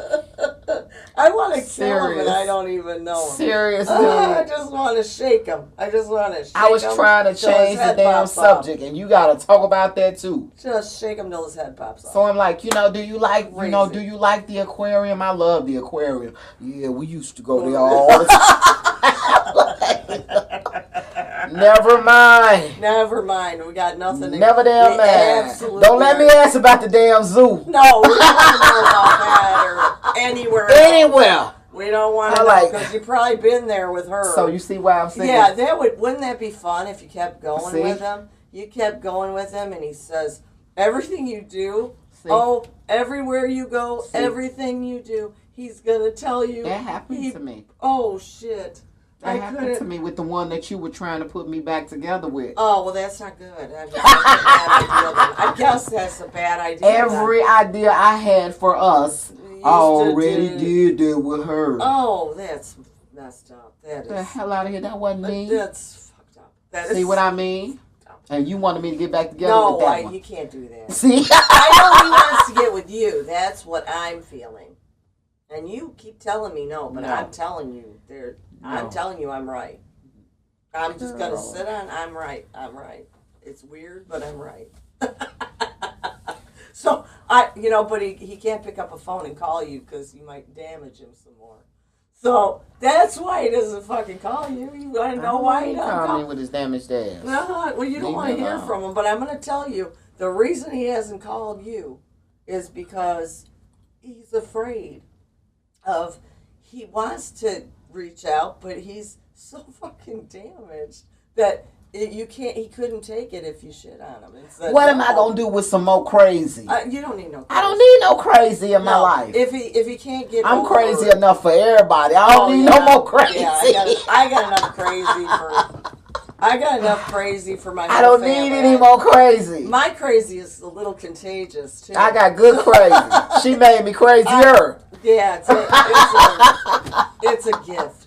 [SPEAKER 2] I want to kill him, and I don't even know him.
[SPEAKER 1] Serious, dude.
[SPEAKER 2] I just want to shake him. I was
[SPEAKER 1] trying to change the damn subject, and you gotta talk about that too.
[SPEAKER 2] Just shake him till his head pops off.
[SPEAKER 1] So I'm like, do you like the aquarium? I love the aquarium. Yeah, we used to go there all the time. Never mind.
[SPEAKER 2] Never mind. We got nothing.
[SPEAKER 1] Never damn mind. Don't let me ask about the damn zoo.
[SPEAKER 2] No, we don't want to know about that or anywhere.
[SPEAKER 1] Anywhere.
[SPEAKER 2] We don't want to know because you've probably been there with her.
[SPEAKER 1] So you see why I'm saying?
[SPEAKER 2] Yeah, wouldn't that be fun if you kept going with him? You kept going with him, and he says everything you do. See? Oh, everywhere you go, everything you do, he's gonna tell you.
[SPEAKER 1] That happened to me.
[SPEAKER 2] Oh shit.
[SPEAKER 1] That happened to me with the one that you were trying to put me back together with.
[SPEAKER 2] Oh, well, that's not good. I guess that's a bad idea.
[SPEAKER 1] Every idea I had for us, I already did that with her.
[SPEAKER 2] Oh, that's messed up. That is.
[SPEAKER 1] The hell out of here. That wasn't me.
[SPEAKER 2] That's fucked up.
[SPEAKER 1] See what I mean? And you wanted me to get back together with that one.
[SPEAKER 2] No, you can't do that.
[SPEAKER 1] See?
[SPEAKER 2] I know he wants to get with you. That's what I'm feeling. And you keep telling me no, but I'm telling you I'm telling you I'm right. I'm just going to sit on I'm right. I'm right. It's weird, but I'm right. So, but he can't pick up a phone and call you because you might damage him some more. So, that's why he doesn't fucking call you. You want to know why he doesn't call
[SPEAKER 1] me with his damaged ass.
[SPEAKER 2] Well, you don't want to hear from him, but I'm going to tell you, the reason he hasn't called you is because he's afraid of, he wants to reach out, but he's so fucking damaged that he couldn't take it if you shit on him.
[SPEAKER 1] What am I gonna do with some more crazy?
[SPEAKER 2] You don't need no crazy.
[SPEAKER 1] I don't need no crazy in my life.
[SPEAKER 2] If he can't get
[SPEAKER 1] I'm
[SPEAKER 2] over
[SPEAKER 1] crazy enough for everybody. I don't need no more crazy.
[SPEAKER 2] Yeah, I got enough crazy for my whole
[SPEAKER 1] I don't
[SPEAKER 2] family.
[SPEAKER 1] need any more crazy.
[SPEAKER 2] My crazy is a little contagious too.
[SPEAKER 1] I got good crazy. She made me crazier.
[SPEAKER 2] It's a gift.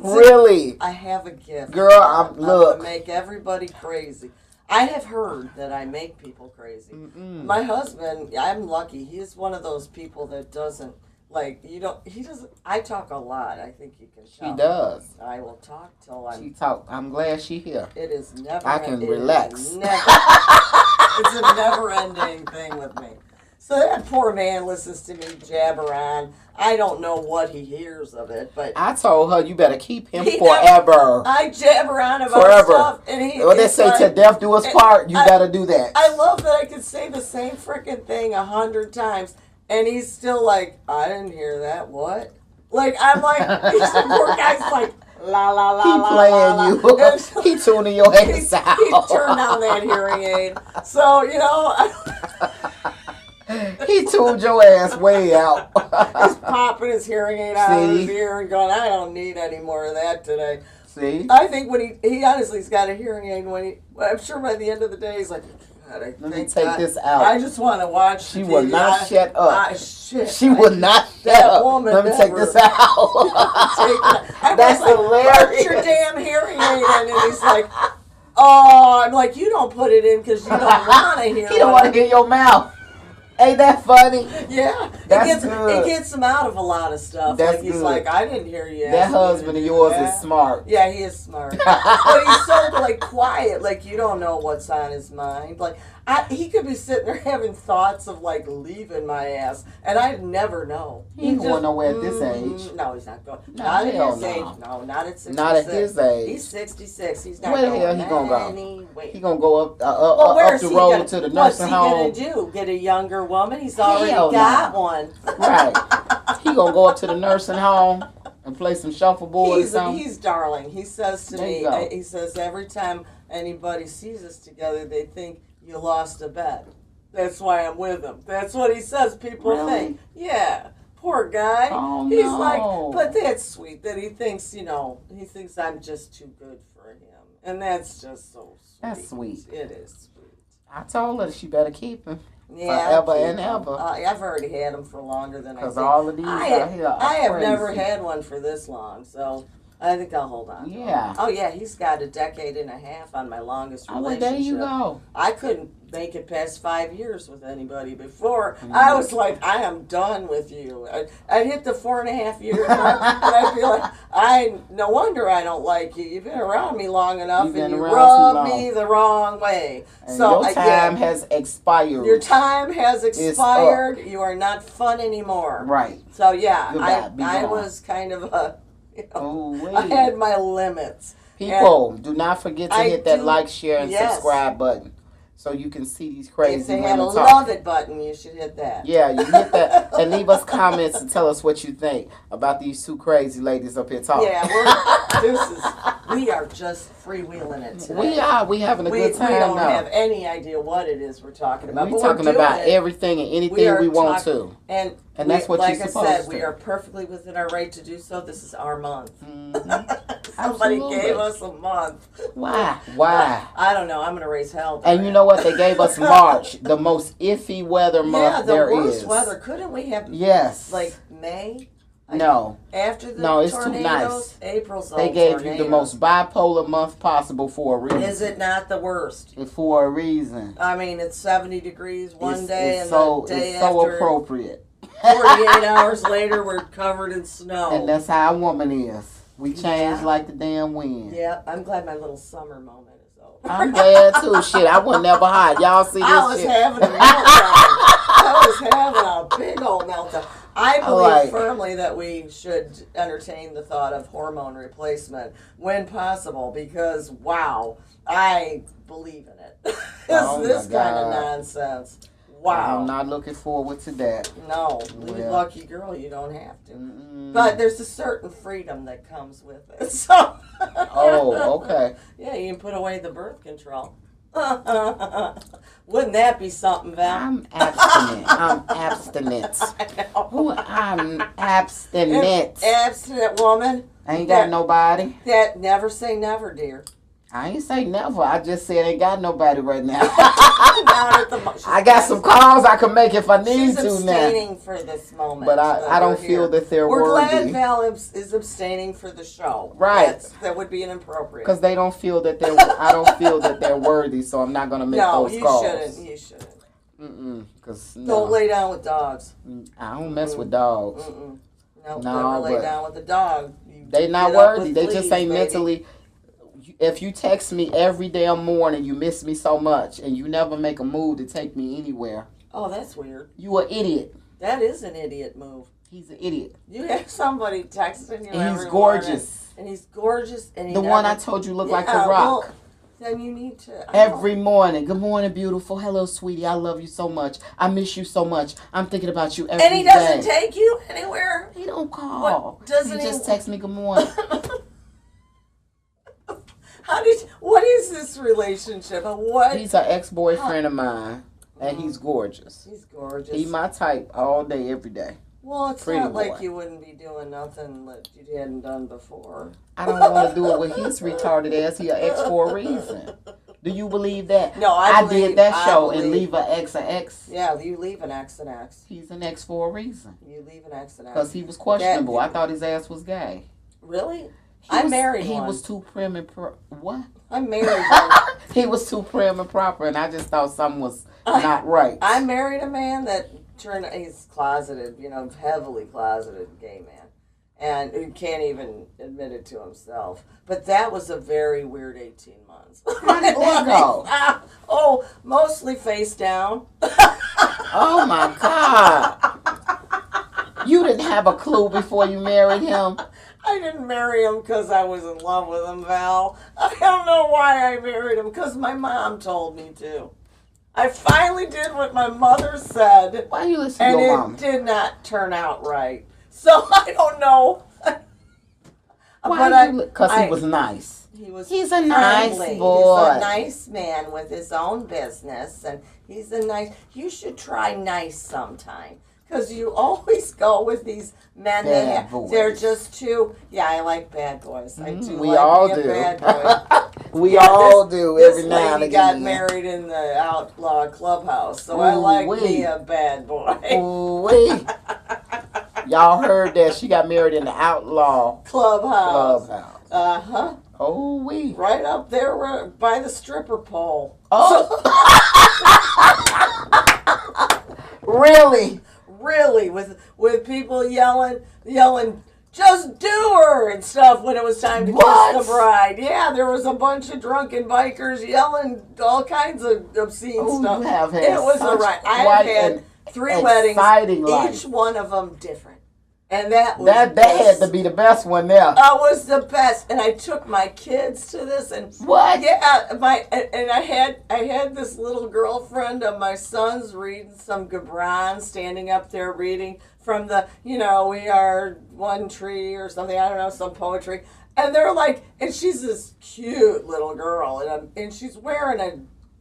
[SPEAKER 1] Really?
[SPEAKER 2] I have a gift.
[SPEAKER 1] Girl, I'm
[SPEAKER 2] gonna make everybody crazy. I have heard that I make people crazy. My husband, I'm lucky. He's one of those people that doesn't he doesn't. I talk a lot. I think you can tell.
[SPEAKER 1] She does.
[SPEAKER 2] I will talk till
[SPEAKER 1] She talk. I'm glad she here.
[SPEAKER 2] It is never.
[SPEAKER 1] I can relax.
[SPEAKER 2] It's a never-ending thing with me. So that poor man listens to me jabber on. I don't know what he hears of it, but
[SPEAKER 1] I told her you better keep him forever.
[SPEAKER 2] I jabber on about stuff, and
[SPEAKER 1] they say till death do us part. You gotta do that.
[SPEAKER 2] I love that I can say the same freaking thing 100 times, And he's still like, I didn't hear that. What? Like, I'm like, the poor guy's like, la la la
[SPEAKER 1] He
[SPEAKER 2] la
[SPEAKER 1] playing
[SPEAKER 2] la,
[SPEAKER 1] you.
[SPEAKER 2] la.
[SPEAKER 1] He tuning your ass out.
[SPEAKER 2] He turned on that hearing aid. So, you know.
[SPEAKER 1] He tuned your ass way out.
[SPEAKER 2] He's popping his hearing aid out of his ear and going, I don't need any more of that today.
[SPEAKER 1] See?
[SPEAKER 2] I think when he honestly's got a hearing aid I'm sure by the end of the day he's like, God,
[SPEAKER 1] Let me take this out.
[SPEAKER 2] I just want to watch
[SPEAKER 1] She will not shut up.
[SPEAKER 2] Shit.
[SPEAKER 1] She will not shut up. Let me take this out. That's hilarious.
[SPEAKER 2] Put your damn hearing aid in. And he's like, oh, I'm like, you don't put it in because you don't want to hear it.
[SPEAKER 1] You don't want to hear your mouth. Ain't that funny?
[SPEAKER 2] Yeah.
[SPEAKER 1] That's
[SPEAKER 2] it gets him out of a lot of stuff.
[SPEAKER 1] That's
[SPEAKER 2] like he's
[SPEAKER 1] good.
[SPEAKER 2] like, I didn't hear you.
[SPEAKER 1] That husband of yours is smart.
[SPEAKER 2] Yeah, he is smart. But he's so like quiet, like you don't know what's on his mind. Like he could be sitting there having thoughts of like leaving my ass, and I'd never know.
[SPEAKER 1] He ain't going nowhere at this age.
[SPEAKER 2] No, he's not going. Not at his age. No, not at 66.
[SPEAKER 1] Not at his age.
[SPEAKER 2] He's 66. He's not
[SPEAKER 1] Where the
[SPEAKER 2] going
[SPEAKER 1] hell he gonna go?
[SPEAKER 2] anywhere.
[SPEAKER 1] He gonna go up the road to the nursing home.
[SPEAKER 2] What's he gonna do? Get a younger woman? He's already
[SPEAKER 1] Hell
[SPEAKER 2] got
[SPEAKER 1] no.
[SPEAKER 2] one.
[SPEAKER 1] Right. He gonna go up to the nursing home and play some shuffleboard or something.
[SPEAKER 2] He's darling. He says to
[SPEAKER 1] There
[SPEAKER 2] me,
[SPEAKER 1] you go.
[SPEAKER 2] he says every time anybody sees us together, they think you lost a bet. That's why I'm with him. That's what he says. People
[SPEAKER 1] Really?
[SPEAKER 2] think, yeah, poor guy.
[SPEAKER 1] Oh,
[SPEAKER 2] He's
[SPEAKER 1] no.
[SPEAKER 2] like, but that's sweet that he thinks, he thinks I'm just too good for him. And that's just so sweet.
[SPEAKER 1] That's sweet.
[SPEAKER 2] It is sweet.
[SPEAKER 1] I told her she better keep him.
[SPEAKER 2] Yeah,
[SPEAKER 1] Forever and ever.
[SPEAKER 2] I've already had them for longer than I think.
[SPEAKER 1] Because all of these out here are
[SPEAKER 2] I have
[SPEAKER 1] crazy.
[SPEAKER 2] never had one for this long, so I think I'll hold on.
[SPEAKER 1] Yeah.
[SPEAKER 2] Oh yeah, he's got a decade and a half on my longest
[SPEAKER 1] Oh, well,
[SPEAKER 2] relationship.
[SPEAKER 1] there you go.
[SPEAKER 2] I couldn't make it past 5 years with anybody before. I was like, I am done with you. I'd hit the 4.5 year mark, and I'd be like, no wonder I don't like you. You've been around me long enough, and you rub me the wrong way.
[SPEAKER 1] And
[SPEAKER 2] so
[SPEAKER 1] your time has expired.
[SPEAKER 2] Your time has expired. You are not fun anymore.
[SPEAKER 1] Right.
[SPEAKER 2] So yeah,
[SPEAKER 1] Goodbye.
[SPEAKER 2] I was kind of a,
[SPEAKER 1] Oh,
[SPEAKER 2] I had my limits.
[SPEAKER 1] People, do not forget to hit that
[SPEAKER 2] do-
[SPEAKER 1] like, share, and
[SPEAKER 2] yes.
[SPEAKER 1] subscribe button so you can see these crazy
[SPEAKER 2] If they
[SPEAKER 1] women
[SPEAKER 2] had a
[SPEAKER 1] talk.
[SPEAKER 2] love it button, you should hit that.
[SPEAKER 1] Yeah, you hit that and leave us comments and tell us what you think about these two crazy ladies up here talking.
[SPEAKER 2] Yeah, we are just freewheeling it today.
[SPEAKER 1] We having a good time
[SPEAKER 2] We don't
[SPEAKER 1] now.
[SPEAKER 2] have any idea what it is we're talking about.
[SPEAKER 1] We're
[SPEAKER 2] but
[SPEAKER 1] talking
[SPEAKER 2] we're doing
[SPEAKER 1] about
[SPEAKER 2] it.
[SPEAKER 1] everything and anything we want to.
[SPEAKER 2] And
[SPEAKER 1] that's what
[SPEAKER 2] like
[SPEAKER 1] you're
[SPEAKER 2] I
[SPEAKER 1] supposed
[SPEAKER 2] said,
[SPEAKER 1] to.
[SPEAKER 2] we are perfectly within our right to do so. This is our month.
[SPEAKER 1] Mm-hmm.
[SPEAKER 2] Somebody
[SPEAKER 1] Absolutely.
[SPEAKER 2] gave us a month.
[SPEAKER 1] Why? Why?
[SPEAKER 2] I don't know. I'm going to raise hell.
[SPEAKER 1] And you know what? They gave us March, the most iffy weather month there is.
[SPEAKER 2] the worst weather. Couldn't we have like May?
[SPEAKER 1] No.
[SPEAKER 2] After the
[SPEAKER 1] No, it's
[SPEAKER 2] tornadoes,
[SPEAKER 1] too nice.
[SPEAKER 2] April's
[SPEAKER 1] They gave you the most bipolar month possible for a reason.
[SPEAKER 2] Is it not the worst?
[SPEAKER 1] For a reason.
[SPEAKER 2] I mean, it's 70 degrees one day, and
[SPEAKER 1] so,
[SPEAKER 2] the day
[SPEAKER 1] it's so
[SPEAKER 2] after,
[SPEAKER 1] appropriate.
[SPEAKER 2] 48 hours later, we're covered in snow.
[SPEAKER 1] And that's how a woman is. We change like the damn wind.
[SPEAKER 2] Yeah, I'm glad my little summer moment is over.
[SPEAKER 1] I'm glad too. Shit, I was never hot. Y'all see this
[SPEAKER 2] I was
[SPEAKER 1] shit?
[SPEAKER 2] having a meltdown. I was having a big old meltdown. I believe firmly that we should entertain the thought of hormone replacement when possible because, wow, I believe in it. This kind of nonsense. Wow.
[SPEAKER 1] I'm not looking forward to that.
[SPEAKER 2] No, you lucky girl, you don't have to. But there's a certain freedom that comes with it. So.
[SPEAKER 1] Oh, okay.
[SPEAKER 2] Yeah, you can put away the birth control. Wouldn't that be something, Val?
[SPEAKER 1] I'm abstinent. I'm abstinent. I'm abstinent.
[SPEAKER 2] Abstinent woman.
[SPEAKER 1] I ain't got nobody.
[SPEAKER 2] That never say never, dear.
[SPEAKER 1] I ain't say never. I just said I ain't got nobody right now.
[SPEAKER 2] Not
[SPEAKER 1] I got some calls I can make if I need to now.
[SPEAKER 2] She's abstaining for this moment.
[SPEAKER 1] But I don't feel that they're worthy.
[SPEAKER 2] We're glad Val is abstaining for the show.
[SPEAKER 1] Right.
[SPEAKER 2] That would be inappropriate.
[SPEAKER 1] Because they don't feel that they're. I don't feel that they're worthy, so I'm not gonna make those calls.
[SPEAKER 2] No, you shouldn't.
[SPEAKER 1] Cause
[SPEAKER 2] don't lay down with dogs.
[SPEAKER 1] I don't mess with dogs.
[SPEAKER 2] No, never lay down with a dog.
[SPEAKER 1] They not worthy. They just ain't mentally. If you text me every damn morning, you miss me so much, and you never make a move to take me anywhere.
[SPEAKER 2] Oh, that's weird.
[SPEAKER 1] You an idiot.
[SPEAKER 2] That is an idiot move.
[SPEAKER 1] He's an idiot.
[SPEAKER 2] You have somebody texting you
[SPEAKER 1] and he's gorgeous.
[SPEAKER 2] And he's gorgeous. And he
[SPEAKER 1] one I told you looked like The Rock.
[SPEAKER 2] then you need to.
[SPEAKER 1] Every morning. Good morning, beautiful. Hello, sweetie. I love you so much. I miss you so much. I'm thinking about you every day.
[SPEAKER 2] And he doesn't take you anywhere?
[SPEAKER 1] He don't call.
[SPEAKER 2] What, doesn't
[SPEAKER 1] he just text me good morning.
[SPEAKER 2] What is this relationship?
[SPEAKER 1] He's an ex-boyfriend of mine, and he's gorgeous.
[SPEAKER 2] He's gorgeous.
[SPEAKER 1] He's my type all day, every day.
[SPEAKER 2] Well, it's
[SPEAKER 1] Pretty
[SPEAKER 2] not
[SPEAKER 1] boy.
[SPEAKER 2] like you wouldn't be doing nothing that you hadn't done before.
[SPEAKER 1] I don't want to do it with his retarded ass. He an ex for a reason. Do you believe that?
[SPEAKER 2] No,
[SPEAKER 1] I did that show and leave an ex an ex.
[SPEAKER 2] Yeah, you leave an ex an ex.
[SPEAKER 1] He's an ex for a reason.
[SPEAKER 2] You leave an ex an ex.
[SPEAKER 1] Because he was questionable. I thought his ass was gay.
[SPEAKER 2] Really? I married
[SPEAKER 1] one. He
[SPEAKER 2] one.
[SPEAKER 1] was too prim and what?
[SPEAKER 2] I married one.
[SPEAKER 1] He was too prim and proper, and I just thought something was not right.
[SPEAKER 2] I married a man that he's closeted, heavily closeted gay man. And he can't even admit it to himself. But that was a very weird 18 months.
[SPEAKER 1] How did that go?
[SPEAKER 2] Oh, mostly face down.
[SPEAKER 1] Oh, my God. You didn't have a clue before you married him?
[SPEAKER 2] I didn't marry him because I was in love with him, Val. I don't know why I married him, because my mom told me to. I finally did what my mother said.
[SPEAKER 1] Why you listen to your mom?
[SPEAKER 2] And it did not turn out right. So I don't know.
[SPEAKER 1] Because he was nice.
[SPEAKER 2] He's
[SPEAKER 1] a nice boy.
[SPEAKER 2] He's a nice man with his own business, and you should try nice sometime. Because you always go with these men they're just too. Yeah, I like bad boys. I do.
[SPEAKER 1] We all do.
[SPEAKER 2] Bad boy.
[SPEAKER 1] We all do every now and again.
[SPEAKER 2] This lady got married in the outlaw clubhouse, so I like me a bad boy.
[SPEAKER 1] Ooh-wee. Y'all heard that she got married in the outlaw clubhouse.
[SPEAKER 2] Uh-huh.
[SPEAKER 1] Oh, we
[SPEAKER 2] right up there by the stripper pole.
[SPEAKER 1] Oh. Really?
[SPEAKER 2] Really, with people yelling, just do her and stuff when it was time to kiss the bride. Yeah, there was a bunch of drunken bikers yelling all kinds of obscene stuff. It was a riot. I had 3 weddings, each one of them different. And that
[SPEAKER 1] had to be the best one there.
[SPEAKER 2] That was the best, and I took my kids to this, and
[SPEAKER 1] what?
[SPEAKER 2] Yeah, I had this little girlfriend of my son's reading some Gibran, standing up there reading from the we are one tree or something, I don't know, some poetry, and they're like, and she's this cute little girl, and she's wearing a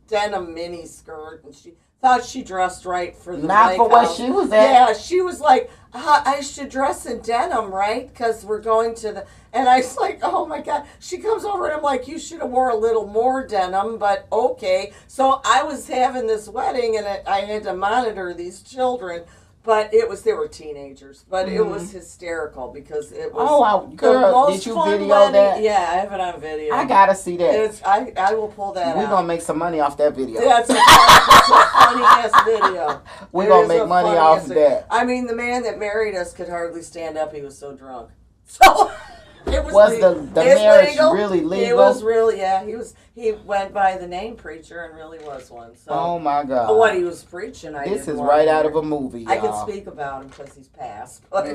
[SPEAKER 2] denim mini skirt, and she thought she dressed right for the
[SPEAKER 1] not for what she was at.
[SPEAKER 2] Yeah, she was like, I should dress in denim, right? Because we're going to the... And I was like, oh, my God. She comes over, and I'm like, you should have wore a little more denim, but okay. So I was having this wedding, and I had to monitor these children. But they were teenagers. But it was hysterical because it was
[SPEAKER 1] girl, did you video that?
[SPEAKER 2] Yeah, I have it on video.
[SPEAKER 1] I gotta see that.
[SPEAKER 2] I will pull that out.
[SPEAKER 1] We're gonna make some money off that video.
[SPEAKER 2] Yeah, it's a funny ass video.
[SPEAKER 1] We're gonna make money off that.
[SPEAKER 2] I mean, the man that married us could hardly stand up. He was so drunk. So it was
[SPEAKER 1] the marriage legal. Really legal?
[SPEAKER 2] It was really, yeah. He went by the name preacher and really was one. So
[SPEAKER 1] oh my God!
[SPEAKER 2] What he was preaching,
[SPEAKER 1] this is right out of a movie. Y'all.
[SPEAKER 2] I can speak about him because he's passed. But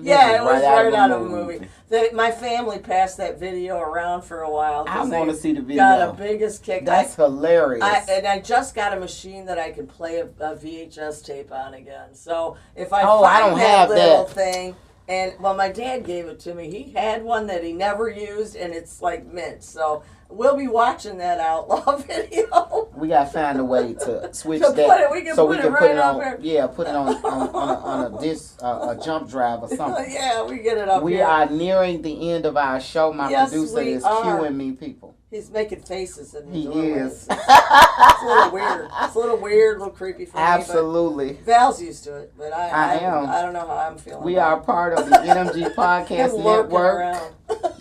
[SPEAKER 2] yeah, it was right out of a movie. My family passed that video around for a while.
[SPEAKER 1] I want to see the video.
[SPEAKER 2] Got a biggest kick.
[SPEAKER 1] That's hilarious.
[SPEAKER 2] I just got a machine that I can play a VHS tape on again. So if I
[SPEAKER 1] don't have
[SPEAKER 2] little
[SPEAKER 1] that
[SPEAKER 2] thing. And, my dad gave it to me. He had one that he never used, and it's like mint. So we'll be watching that outlaw video.
[SPEAKER 1] We got to find a way to switch that.
[SPEAKER 2] We can put it on there.
[SPEAKER 1] Yeah, put it on a disc, a jump drive or something.
[SPEAKER 2] Yeah, we get it up
[SPEAKER 1] We are nearing the end of our show. My producer is cueing me, people.
[SPEAKER 2] He's making faces in his
[SPEAKER 1] He is.
[SPEAKER 2] It's a little weird. It's a little weird, a little creepy for
[SPEAKER 1] Absolutely.
[SPEAKER 2] me. Val's used to it, but I
[SPEAKER 1] am.
[SPEAKER 2] I don't know how I'm feeling.
[SPEAKER 1] We are part of the NMG Podcast Network.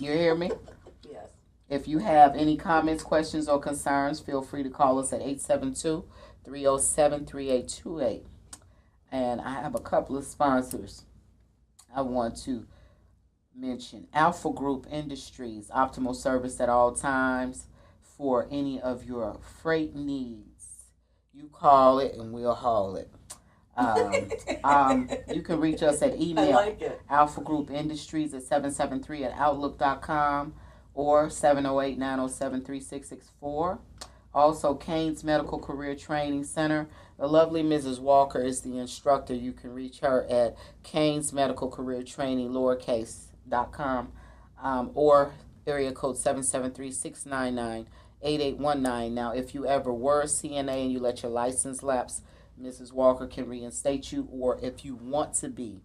[SPEAKER 1] You hear me?
[SPEAKER 2] Yes.
[SPEAKER 1] If you have any comments, questions, or concerns, feel free to call us at 872-307-3828. And I have a couple of sponsors I want to mention. Alpha Group Industries, optimal service at all times for any of your freight needs. You call it and we'll haul it. You can reach us at email alphagroupindustries at 773@outlook.com, or 708-907-3664. Also, Kane's Medical Career Training Center. The lovely Mrs. Walker is the instructor. You can reach her at Kane's Medical Career Training, lowercase.com, or area code 773-699-8819. Now, if you ever were a CNA and you let your license lapse, Mrs. Walker can reinstate you, or if you want to be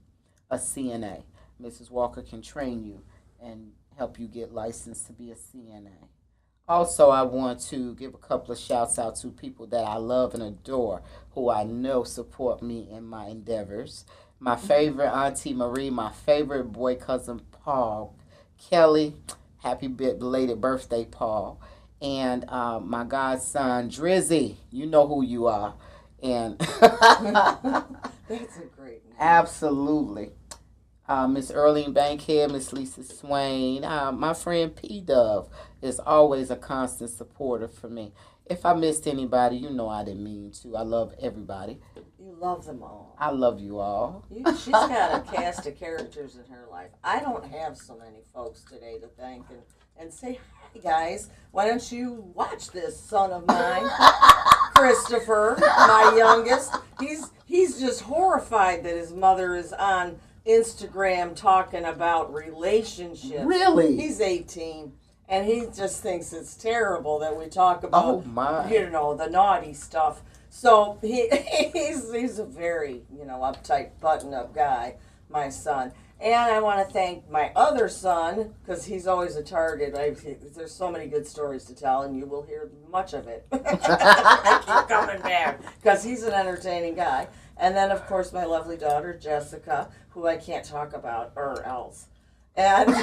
[SPEAKER 1] a CNA, Mrs. Walker can train you and help you get licensed to be a CNA. Also, I want to give a couple of shouts out to people that I love and adore, who I know support me in my endeavors. My favorite Auntie Marie, my favorite boy cousin Paul, Kelly, happy belated birthday, Paul, and my godson Drizzy, you know who you are, and
[SPEAKER 2] that's a great name.
[SPEAKER 1] Absolutely. Miss Earlene Bankhead, Miss Lisa Swain, my friend P Dove is always a constant supporter for me. If I missed anybody, you know I didn't mean to. I love everybody.
[SPEAKER 2] You love them all.
[SPEAKER 1] I love you all.
[SPEAKER 2] She's got a cast of characters in her life. I don't have so many folks today to thank and say, hi guys, why don't you watch this son of mine, Christopher, my youngest. He's just horrified that his mother is on Instagram talking about relationships.
[SPEAKER 1] Really?
[SPEAKER 2] He's 18. And he just thinks it's terrible that we talk about, the naughty stuff. So he's a very, uptight, button-up guy, my son. And I want to thank my other son, because he's always a target. There's so many good stories to tell, and you will hear much of it. I keep coming back, because he's an entertaining guy. And then, of course, my lovely daughter, Jessica, who I can't talk about, or else. And...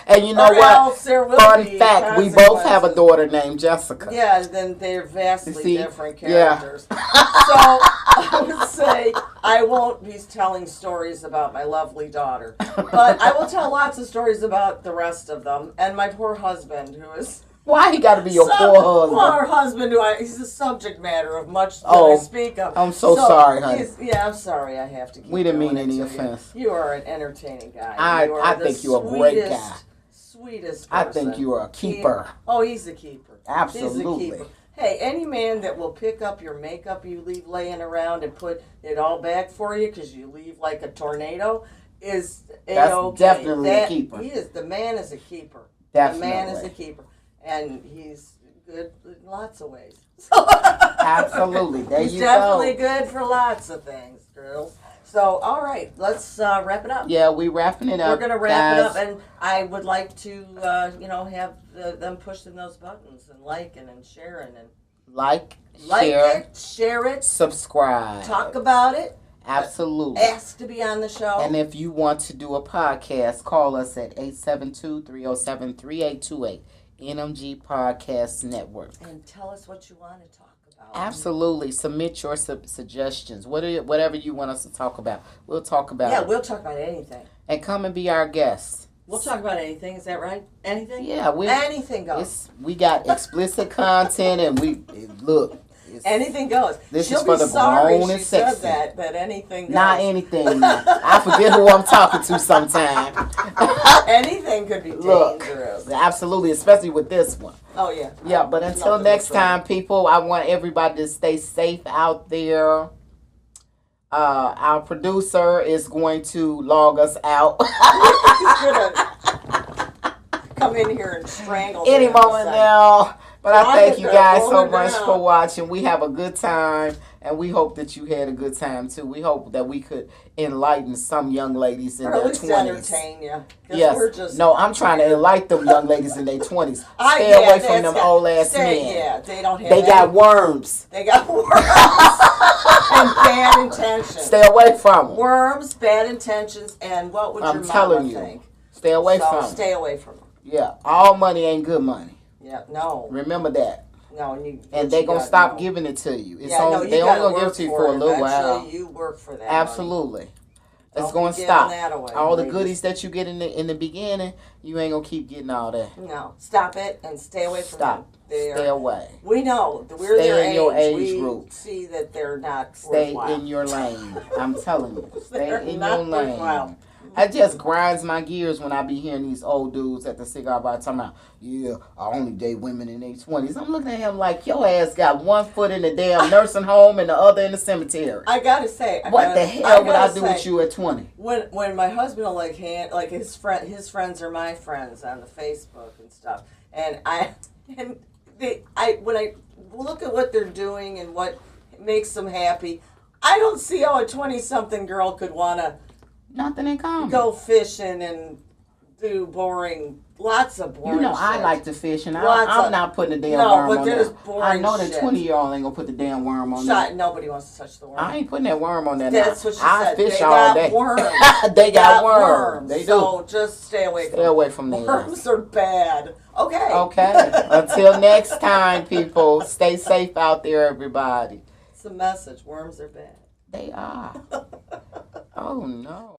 [SPEAKER 1] And you know what? Fun fact, we both have a daughter named Jessica.
[SPEAKER 2] Yeah, then they're vastly different characters. Yeah. So I would say I won't be telling stories about my lovely daughter. But I will tell lots of stories about the rest of them. And my poor husband, who is...
[SPEAKER 1] Why he got to be your poor husband?
[SPEAKER 2] Poor husband, he's the subject matter of much that I speak of.
[SPEAKER 1] I'm so sorry, honey.
[SPEAKER 2] I'm sorry I have to keep
[SPEAKER 1] We didn't mean any offense.
[SPEAKER 2] You are an entertaining guy.
[SPEAKER 1] I think you're a great guy.
[SPEAKER 2] Sweetest
[SPEAKER 1] I
[SPEAKER 2] person.
[SPEAKER 1] think you're a keeper.
[SPEAKER 2] He's a keeper.
[SPEAKER 1] Absolutely.
[SPEAKER 2] He's a keeper. Hey, any man that will pick up your makeup you leave laying around and put it all back for you because you leave like a tornado is
[SPEAKER 1] That's definitely a keeper.
[SPEAKER 2] He is. The man is a keeper.
[SPEAKER 1] Definitely.
[SPEAKER 2] The man is a keeper. And he's good in lots of ways.
[SPEAKER 1] Absolutely. There
[SPEAKER 2] he's
[SPEAKER 1] you
[SPEAKER 2] definitely good for lots of things, girls. So, all right, let's wrap it up.
[SPEAKER 1] Yeah, we're wrapping it up.
[SPEAKER 2] We're going to wrap it up, and I would like to, have them pushing those buttons and liking and sharing. And share it,
[SPEAKER 1] subscribe.
[SPEAKER 2] Talk about it.
[SPEAKER 1] Absolutely.
[SPEAKER 2] Ask to be on the show.
[SPEAKER 1] And if you want to do a podcast, call us at 872-307-3828. NMG Podcast Network.
[SPEAKER 2] And tell us what you want to talk about.
[SPEAKER 1] Absolutely. Submit your suggestions. Whatever you want us to talk about. We'll talk about it.
[SPEAKER 2] Yeah, we'll talk about anything.
[SPEAKER 1] And come and be our guest.
[SPEAKER 2] We'll talk about anything. Is that right? Anything?
[SPEAKER 1] Yeah.
[SPEAKER 2] Anything goes.
[SPEAKER 1] We got explicit content and look.
[SPEAKER 2] Anything goes.
[SPEAKER 1] This is for the grown and sexy.
[SPEAKER 2] Said that anything goes.
[SPEAKER 1] Not anything. I forget who I'm talking to sometimes.
[SPEAKER 2] Anything could be dangerous.
[SPEAKER 1] Absolutely, especially with this one.
[SPEAKER 2] Oh, yeah.
[SPEAKER 1] Yeah, but until next time, people, I want everybody to stay safe out there. Our producer is going to log us out.
[SPEAKER 2] He's going to come in here and strangle
[SPEAKER 1] any moment now. But I thank you guys so much for watching. We have a good time, and we hope that you had a good time, too. We hope that we could enlighten some young ladies in their 20s.
[SPEAKER 2] Entertain you.
[SPEAKER 1] Yes. No, I'm trying to enlighten them young ladies in their 20s. Stay away from them old-ass men.
[SPEAKER 2] Yeah, they don't have
[SPEAKER 1] They got worms.
[SPEAKER 2] They got worms. And bad intentions.
[SPEAKER 1] Stay away from them.
[SPEAKER 2] Worms, bad intentions, and what would your mama think?
[SPEAKER 1] Stay away from them.
[SPEAKER 2] Stay away from them.
[SPEAKER 1] Yeah, all money ain't good money.
[SPEAKER 2] Yeah, no.
[SPEAKER 1] Remember that.
[SPEAKER 2] No,
[SPEAKER 1] and they're going to stop giving it to you. They only going to give it to you for a little while.
[SPEAKER 2] You work for that.
[SPEAKER 1] Absolutely. It's going to stop. All the goodies that you get in the beginning, you ain't going to keep getting all that.
[SPEAKER 2] No. Stop it and stay away from them.
[SPEAKER 1] Stay away.
[SPEAKER 2] We know. We're their age.
[SPEAKER 1] Your age group.
[SPEAKER 2] We see that they're not
[SPEAKER 1] Stay
[SPEAKER 2] worthwhile.
[SPEAKER 1] in your lane. I'm telling you. Stay in your lane.
[SPEAKER 2] Worthwhile.
[SPEAKER 1] It just grinds my gears when I be hearing these old dudes at the cigar bar talking about, yeah, I only date women in their 20s. I'm looking at him like, your ass got one foot in the damn nursing home and the other in the cemetery.
[SPEAKER 2] I gotta say,
[SPEAKER 1] what the hell would I do with you at 20?
[SPEAKER 2] When my husband will like his friends are my friends on the Facebook and stuff, and when I look at what they're doing and what makes them happy, I don't see how a 20-something girl could wanna
[SPEAKER 1] nothing in common.
[SPEAKER 2] Go fishing and do lots of boring shit.
[SPEAKER 1] I like to fish, and I'm not putting the damn worm on there. I know that 20-year-old ain't going to put the damn worm on there.
[SPEAKER 2] Nobody wants to touch the worm.
[SPEAKER 1] I ain't putting that worm on there.
[SPEAKER 2] That's what she said.
[SPEAKER 1] I fish
[SPEAKER 2] they
[SPEAKER 1] all
[SPEAKER 2] got
[SPEAKER 1] day.
[SPEAKER 2] Worms.
[SPEAKER 1] They got worms. They do.
[SPEAKER 2] So just stay away from them.
[SPEAKER 1] Stay away from them.
[SPEAKER 2] Worms are bad. Okay.
[SPEAKER 1] Okay. Until next time, people. Stay safe out there, everybody.
[SPEAKER 2] It's a message. Worms are bad.
[SPEAKER 1] They are. Oh, no.